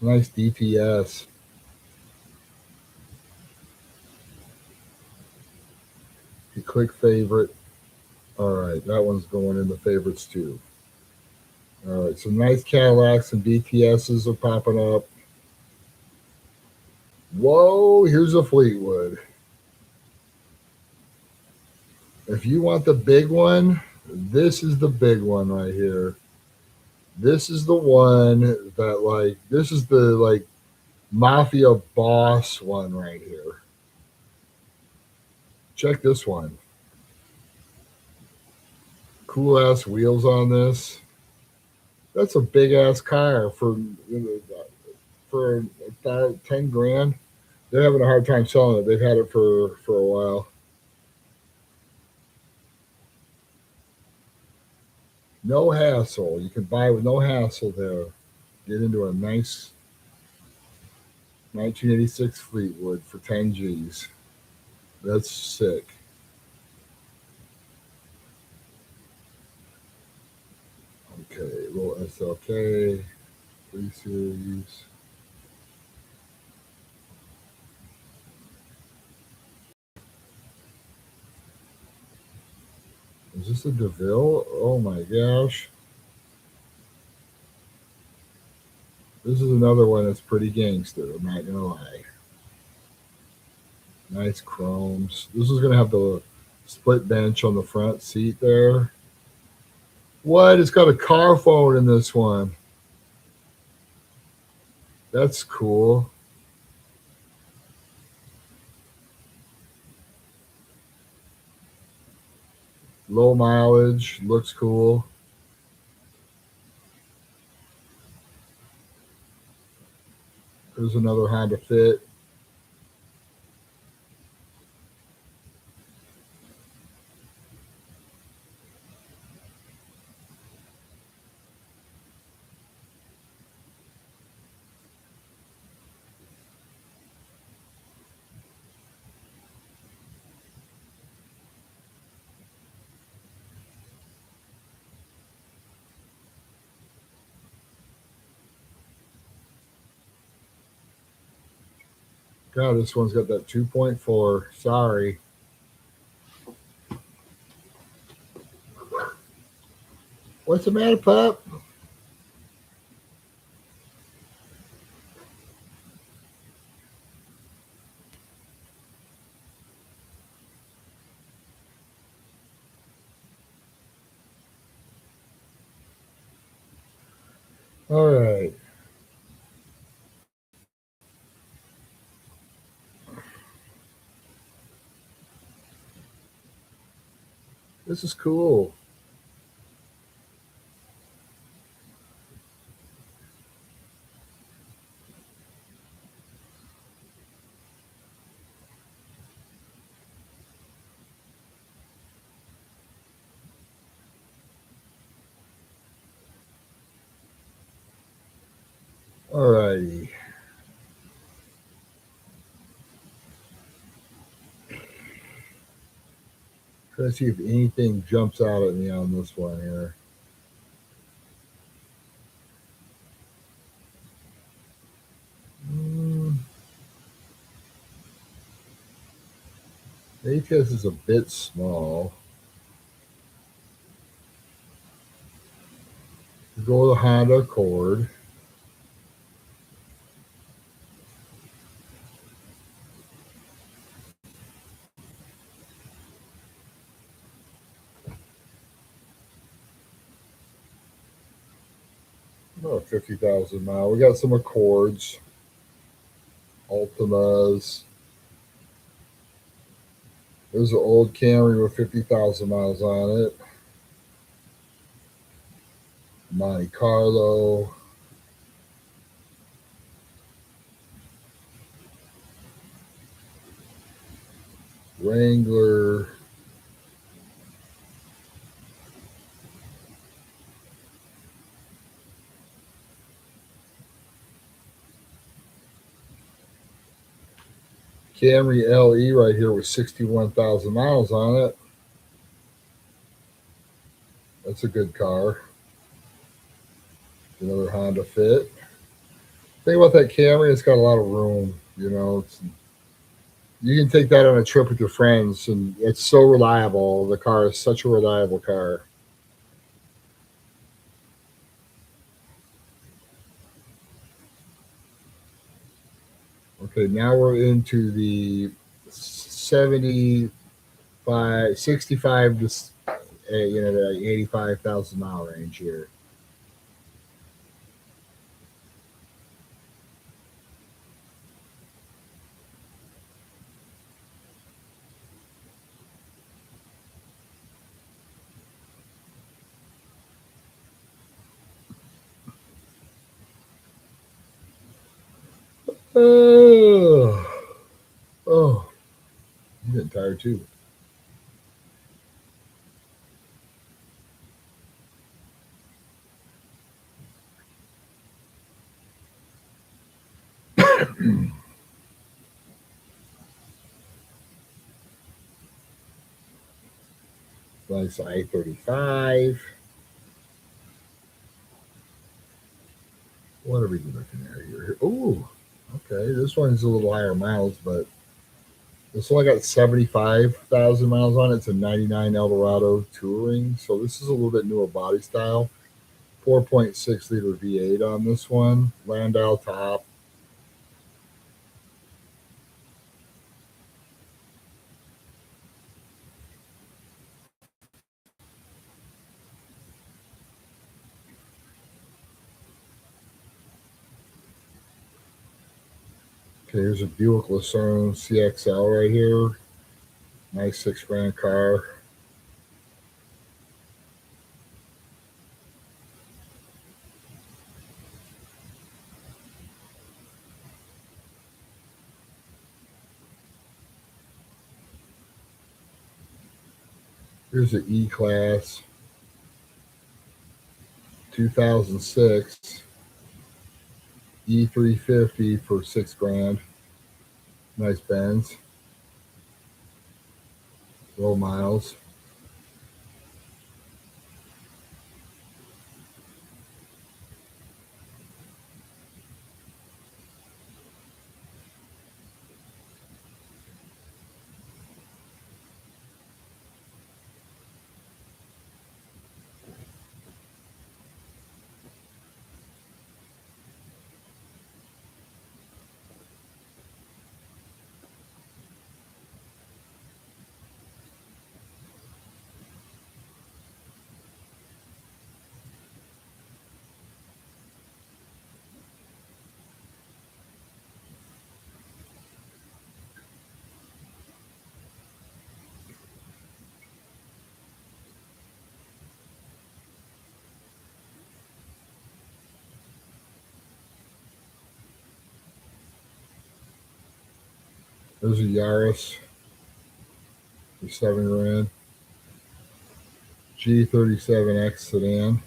Nice DPS. You click favorite. All right, that one's going in the favorites too. All right, some nice Cadillacs and DTSs are popping up. Whoa, here's a Fleetwood. If you want the big one, this is the big one right here. This is the one that this is the mafia boss one right here. Check this one. Cool ass wheels on this. That's a big ass car for about 10 grand. They're having a hard time selling it. They've had it for a while. No hassle. You can buy with no hassle there. Get into a nice 1986 Fleetwood for 10 G's. That's sick. Okay, little SLK, 3 Series. Is this a DeVille? Oh my gosh. This is another one that's pretty gangster, I'm not gonna lie. Nice chromes. This is gonna have the split bench on the front seat there. What? It's got a car phone in this one. That's cool. Low mileage, looks cool. There's another Honda Fit. God, this one's got that 2.4. Sorry. What's the matter, pup? All right. This is cool. All righty. Try to see if anything jumps out at me on this one here. Mm, ATS is a bit small. Go with a Honda Accord. About 50,000 mile. We got some Accords, Altimas. There's an old Camry with 50,000 miles on it. Monte Carlo. Wrangler. Camry LE right here with 61,000 miles on it. That's a good car. Another Honda Fit. Thing about that Camry, it's got a lot of room. You can take that on a trip with your friends, and it's so reliable. The car is such a reliable car. Okay, now we're into the 75, 65 to the 85,000 mile range here. Oh, oh, I'm getting tired too. Nice I-35. What are we looking at here? Oh, okay. This one's a little higher miles, but this one got 75,000 miles on it. It's a 99 Eldorado Touring. So this is a little bit newer body style. 4.6 liter V8 on this one. Landau top. Okay, here's a Buick Lucerne CXL right here. Nice 6 grand car. Here's the E Class 2006 E350 for 6 grand. Nice Benz. Low miles. There's a Yaris for 7 grand. G37X sedan.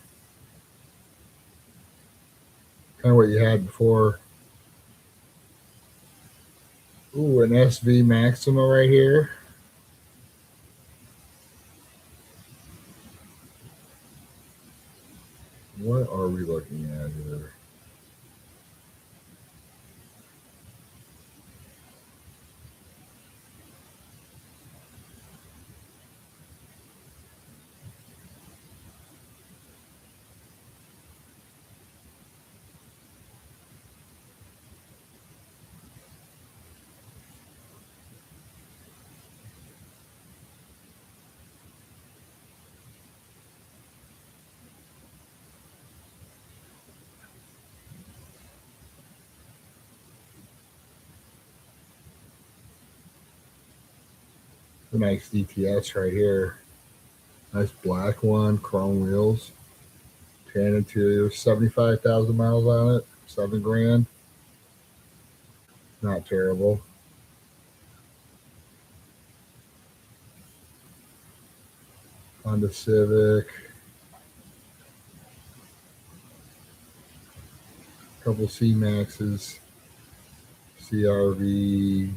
Kind of what you had before. Ooh, an SV Maxima right here. What are we looking at here? A nice DTS right here. Nice black one, chrome wheels, tan interior, 75,000 miles on it, 7 grand. Not terrible. Honda Civic, couple C Maxes, CRVs.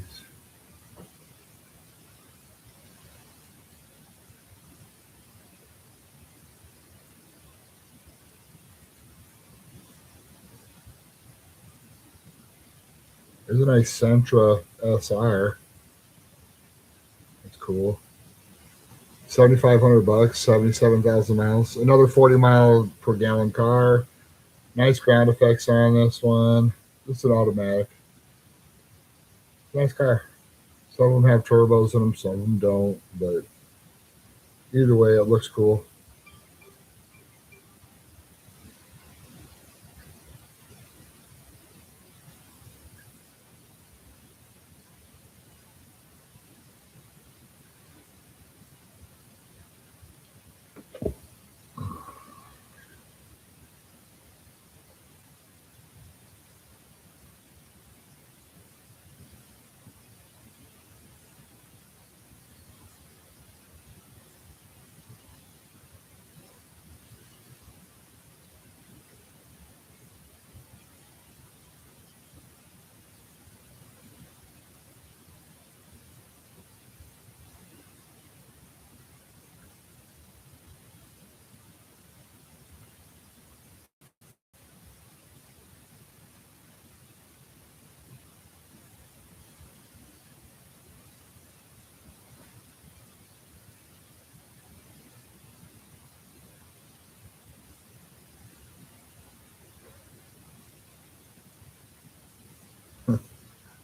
There's a nice Sentra SR. That's cool. 7,500 bucks, 77,000 miles. Another 40 mile per gallon car. Nice ground effects on this one. It's an automatic. Nice car. Some of them have turbos in them, some of them don't. But either way, it looks cool.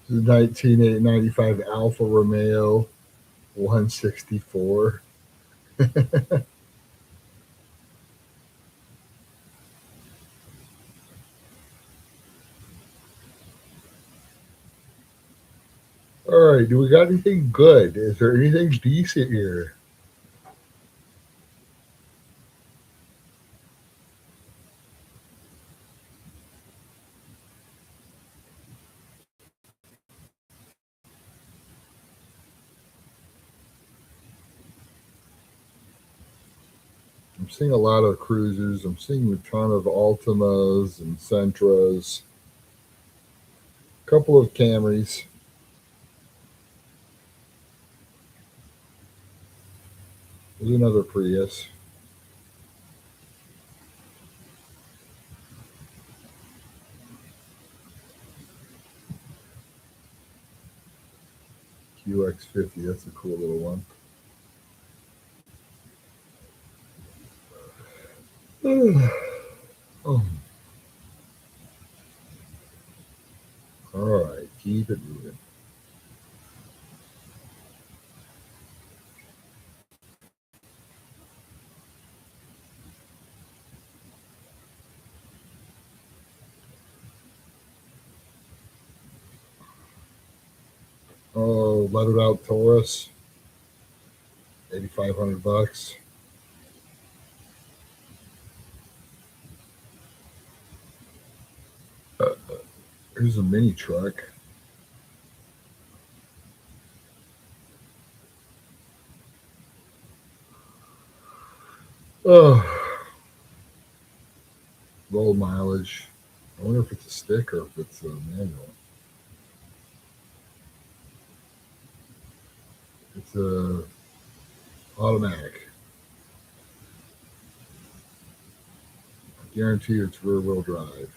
The 1995 Alfa Romeo 164. All right, do we got anything good? Is there anything decent here? I'm seeing a lot of cruisers. I'm seeing a ton of Altimas and Sentras. A couple of Camrys. There's another Prius. QX50. That's a cool little one. Oh, all right, keep it moving. Oh, lettered out Taurus, 8,500 bucks. Here's a mini truck. Oh, low mileage. I wonder if it's a stick or if it's a manual. It's a automatic. I guarantee you it's rear wheel drive.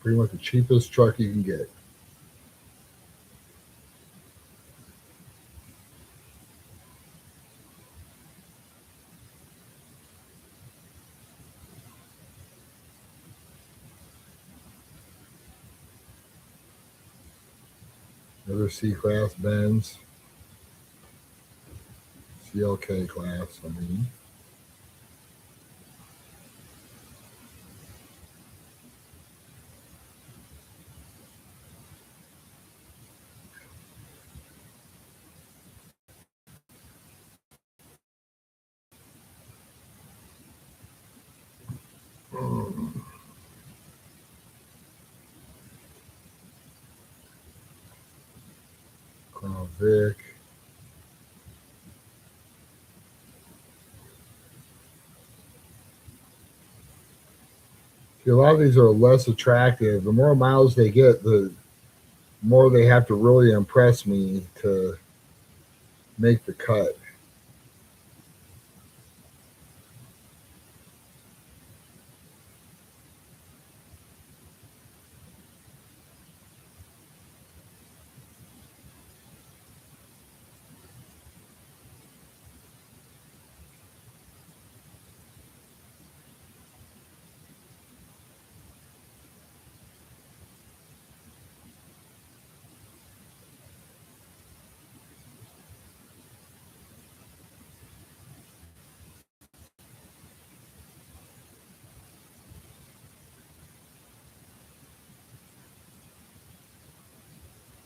Pretty much the cheapest truck you can get. Another C class Benz, CLK class. I mean, Crown Vic. See, a lot of these are less attractive. The more miles they get, the more they have to really impress me to make the cut.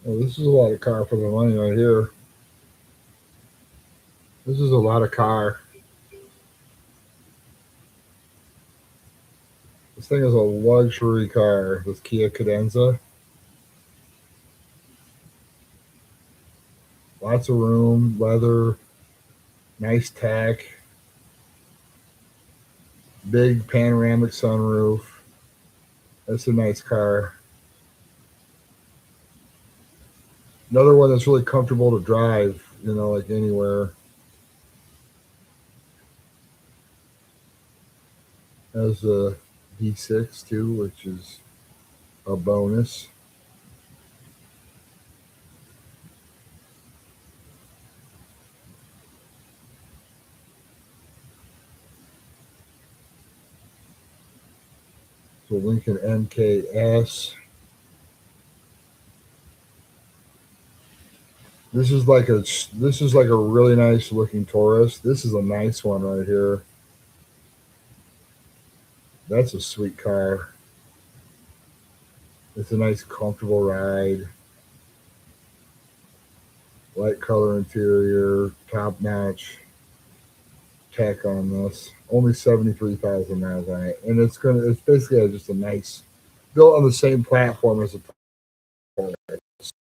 Oh, this is a lot of car for the money right here. This is a lot of car. This thing is a luxury car. This Kia Cadenza. Lots of room, leather, nice tack, big panoramic sunroof. That's a nice car. Another one that's really comfortable to drive, like anywhere. Has a V6 too, which is a bonus. So Lincoln NKS. This is like a really nice looking Taurus. This is a nice one right here. That's a sweet car. It's a nice comfortable ride. Light color interior, top notch tech on this. Only 73,000 miles on it, and it's basically just a nice built on the same platform as a Taurus.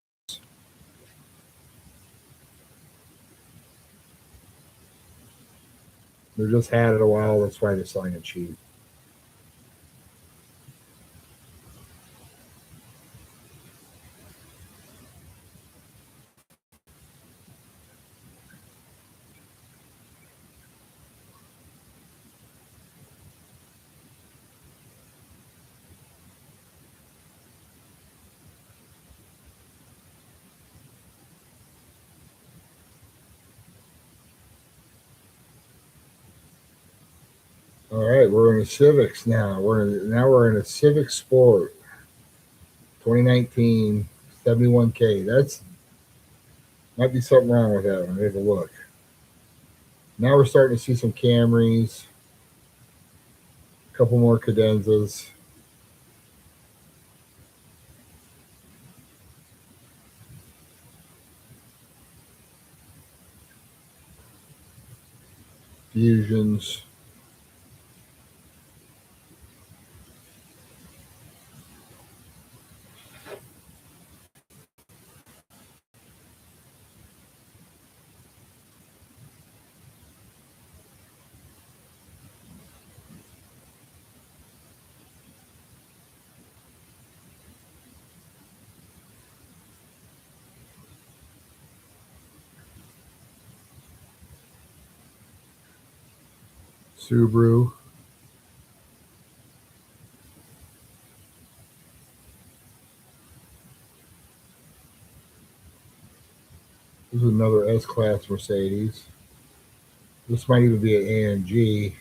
They just had it a while. That's why they're selling it cheap. All right, we're in a Civics now. We're in a Civic Sport, 2019, 71K. That's might be something wrong with that one. Take a look. Now we're starting to see some Camrys, a couple more Cadenzas. Fusions. Subaru. This is another S-Class Mercedes. This might even be an AMG.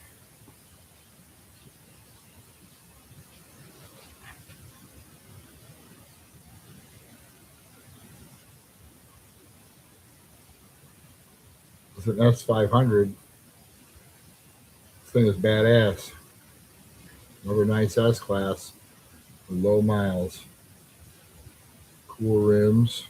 It's an S500. This thing is badass. Another nice S-Class with low miles. Cool rims.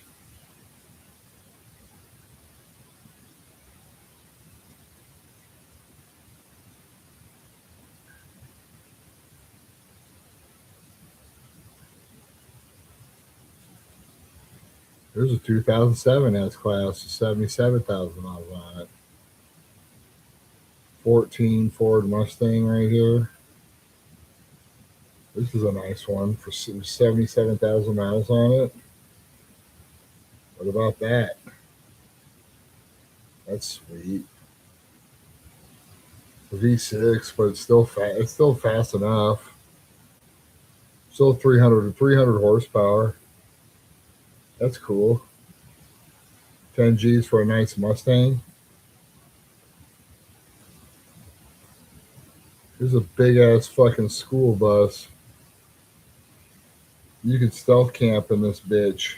There's a 2007 S-Class, 77,000 miles on it. 14 Ford Mustang right here. This is a nice one for 77,000 miles on it. What about that? That's sweet. The V6, but it's still fast. It's still fast enough. Still 300 horsepower. That's cool. 10 G's for a nice Mustang. Here's a big ass fucking school bus. You could stealth camp in this bitch.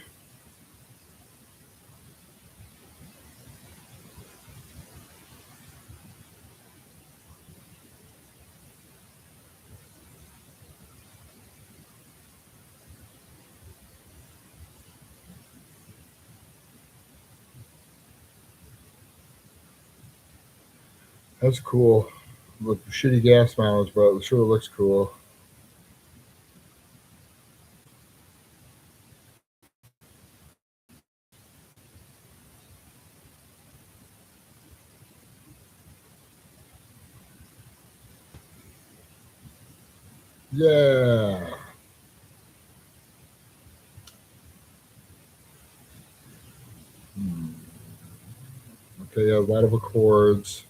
That's cool. With shitty gas mileage, but it sure looks cool. Yeah. Hmm. Okay, yeah, a lot of Accords.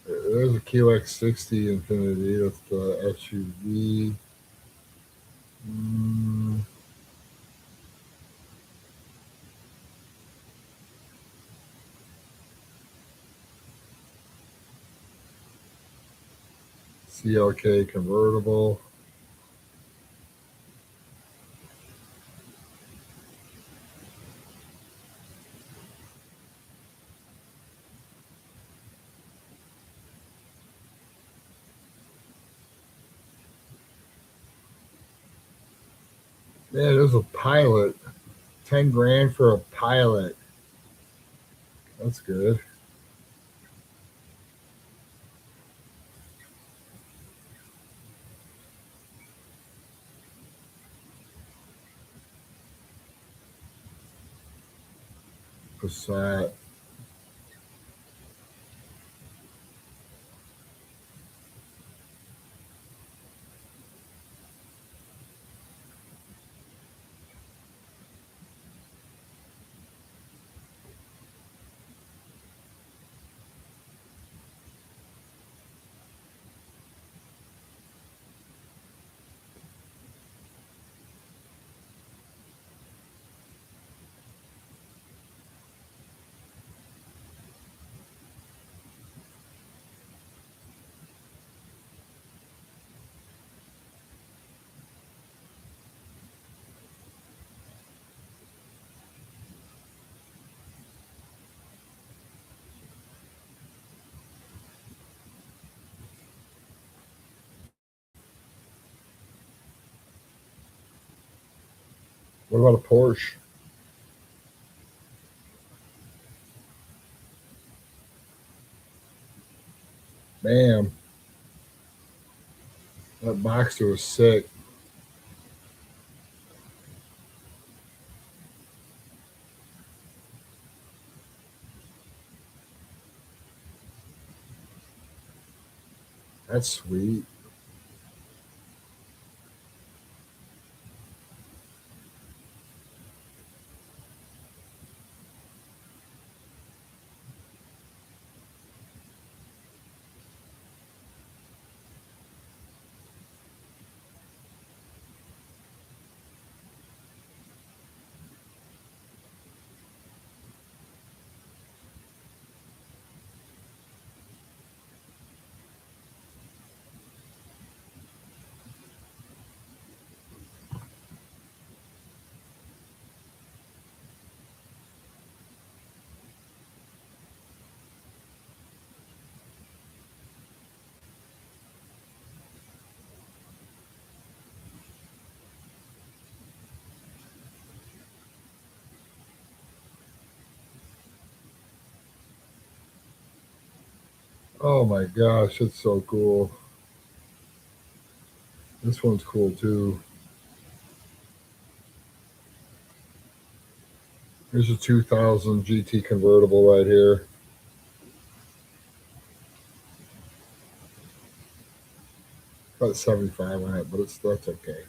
There's a QX60 Infinity. That's the SUV. Mm, CLK convertible. Man, there's a Pilot. 10 grand for a Pilot. That's good. Passat. What about a Porsche? Bam. That Boxster was sick. That's sweet. Oh my gosh, it's so cool. This one's cool too. Here's a 2000 GT convertible right here. Got 75 on it, but that's okay.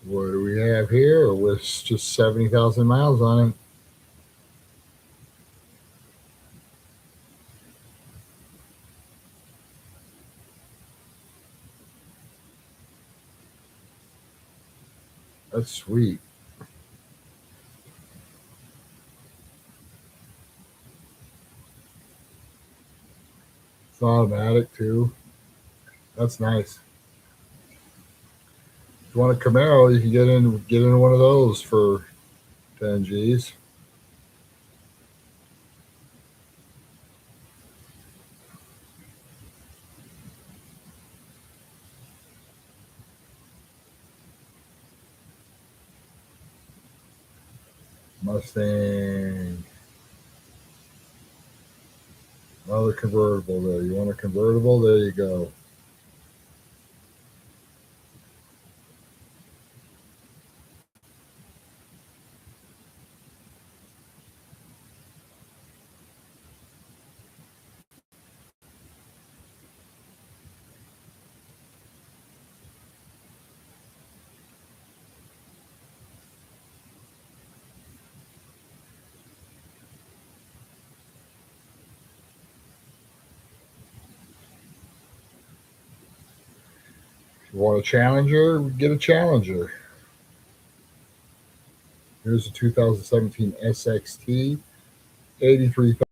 What do we have here? With just 70,000 miles on it. That's sweet. It's automatic too. That's nice. If you want a Camaro, you can get in one of those for 10 G's. Mustang. Another convertible there. You want a convertible? There you go. If you want a Challenger, get a Challenger. Here's a 2017 SXT, 83,000.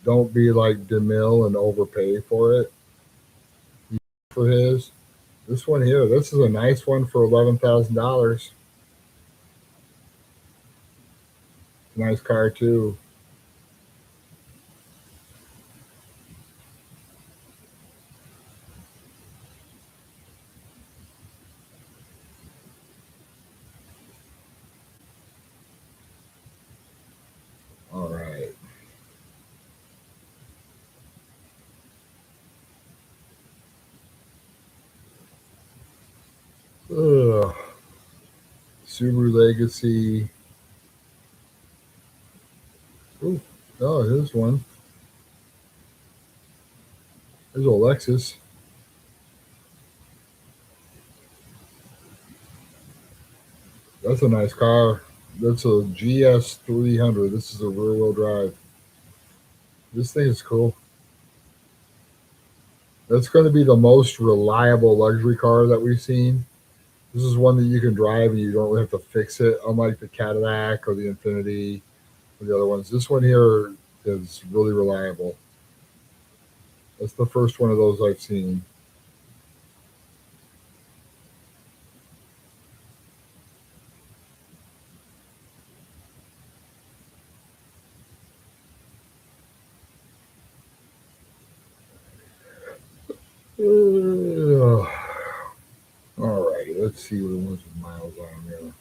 Don't be like DeMille and overpay for it. For his, this one here, this is a nice one for $11,000. Nice car too. All right. Ugh. Subaru Legacy. Ooh, oh, here's one. There's a Lexus. That's a nice car. That's a GS 300. This is a rear wheel drive. This thing is cool. That's going to be the most reliable luxury car that we've seen. This is one that you can drive and you don't really have to fix it, unlike the Cadillac or the Infiniti or the other ones. This one here is really reliable. That's the first one of those I've seen. All right, let's see what the ones with miles on there.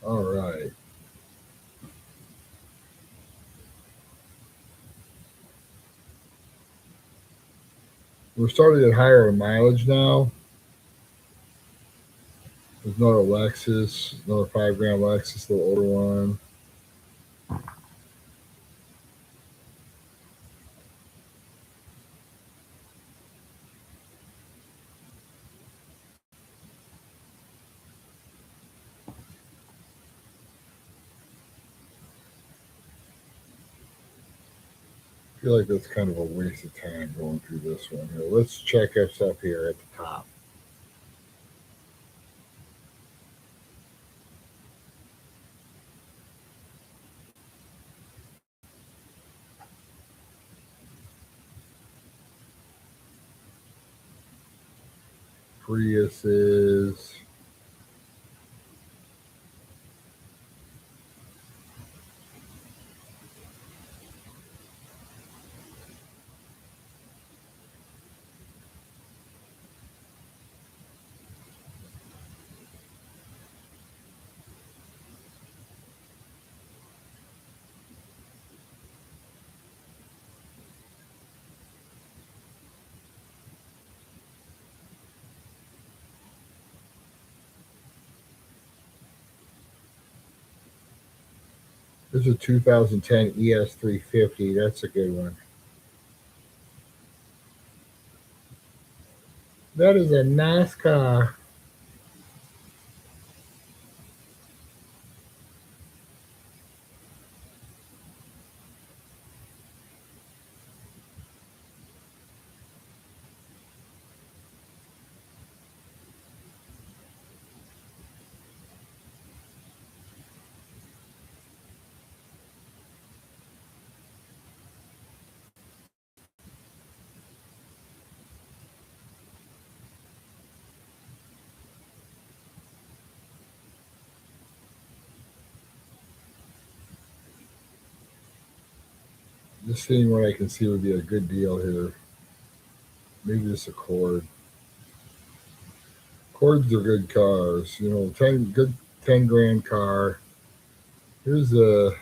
All right. We're starting at higher mileage now. There's another Lexus, another 5 grand Lexus, a little older one. I feel like that's kind of a waste of time going through this one here. Let's check us up here at the top. Prius is This is a 2010 ES350. That's a good one. That is a nice car. Just seeing what I can see would be a good deal here. Maybe this Accord. Accords are good cars. 10 grand car. Here's a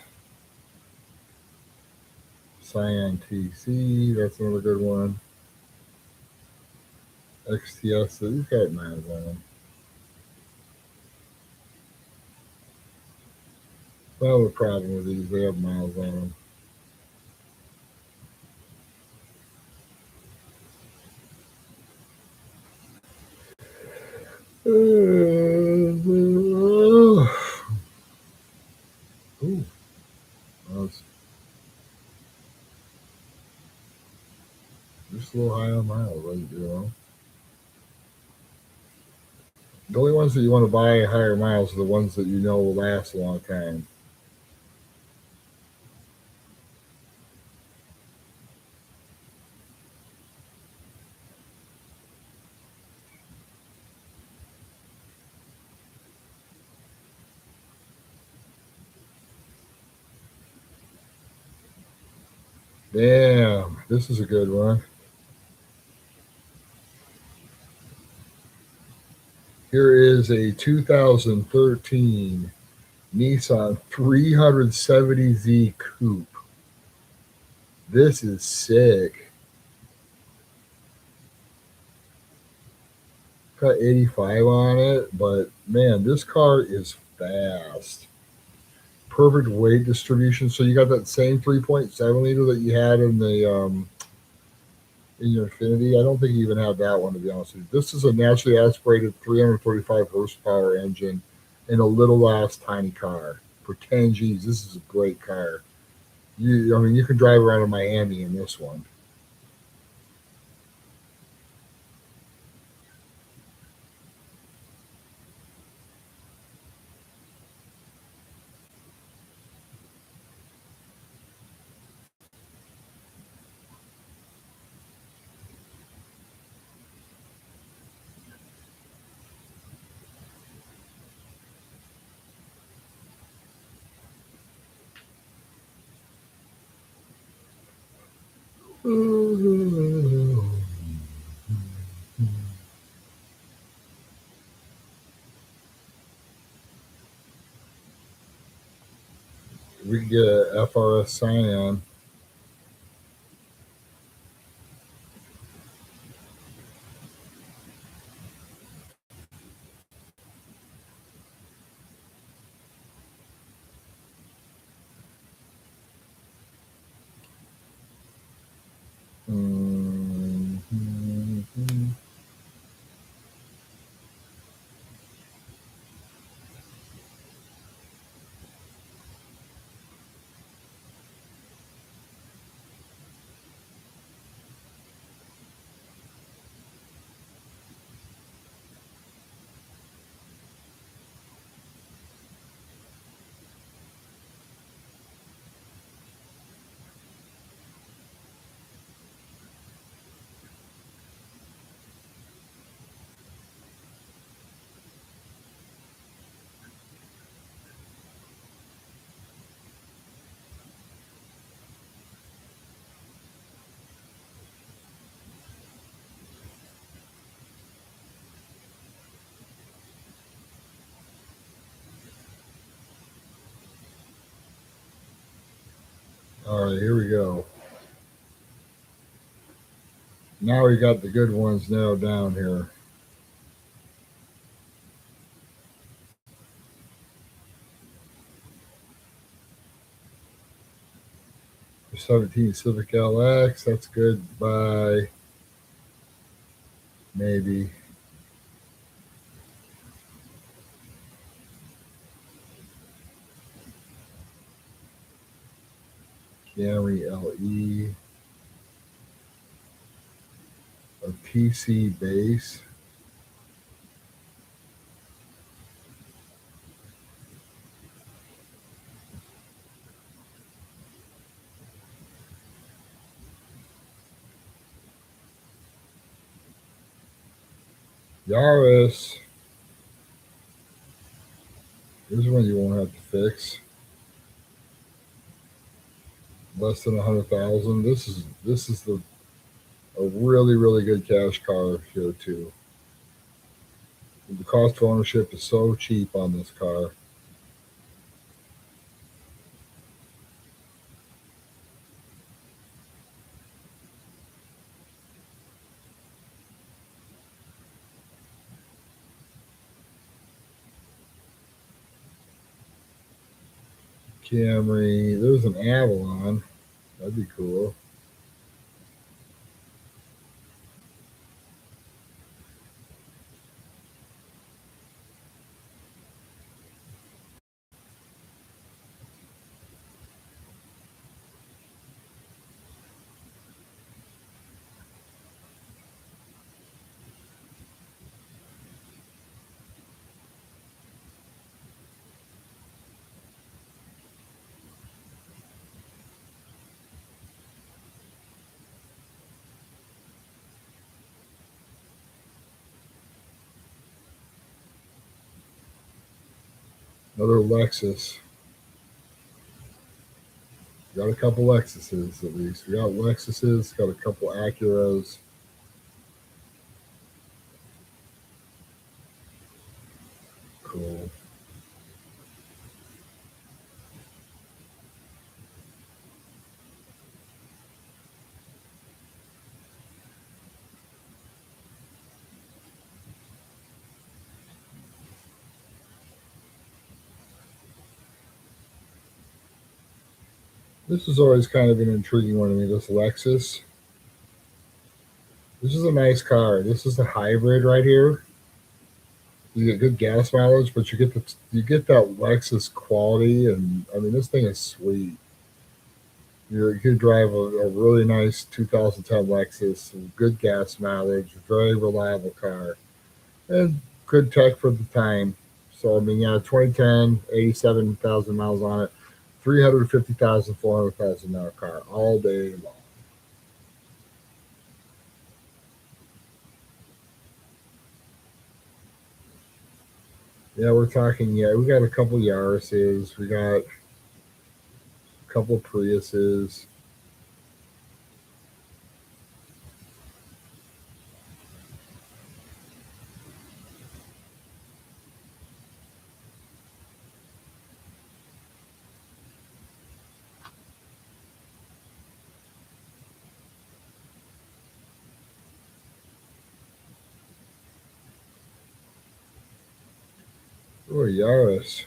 Scion TC. That's another good one. XTS. These got miles on them. I don't have a problem with these. They have miles on them. Ooh, that's just a little high on miles, right? The only ones that you want to buy higher miles are the ones that you know will last a long time. Damn, this is a good one. Here is a 2013 Nissan 370Z Coupe. This is sick. got 85 on it, but man, this car is fast. Perfect weight distribution. So you got that same 3.7 liter that you had in your Infinity. I don't think you even have that one, to be honest with you. This is a naturally aspirated 335 horsepower engine in a little ass tiny car for 10 G's. This is a great car. I mean, you can drive around in Miami in this one. We can get a FRS Scion. Mhm. All right, here we go. Now we got the good ones narrowed down here. The 17 Civic LX, that's good by maybe. Camry LE, a PC base. Yaris. Here's one you won't have to fix. Less than 100,000. This is the a really good cash car here too. The cost of ownership is so cheap on this car. Camry. There's an Avalon. That'd be cool. Another Lexus. Got a couple Lexuses at least. We got Lexuses, got a couple Acuras. Cool. This is always kind of an intriguing one to me. This Lexus. This is a nice car. This is a hybrid right here. You get good gas mileage, but you get that Lexus quality, and I mean this thing is sweet. You can drive a really nice 2010 Lexus, good gas mileage, very reliable car, and good tech for the time. So I mean, yeah, 2010, 87,000 miles on it, 350,000, 400,000 dollar car all day long. Yeah, we're talking. Yeah, we got a couple Yaris's, we got a couple Priuses. Oh, Yaris.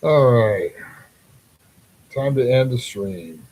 All right, time to end the stream.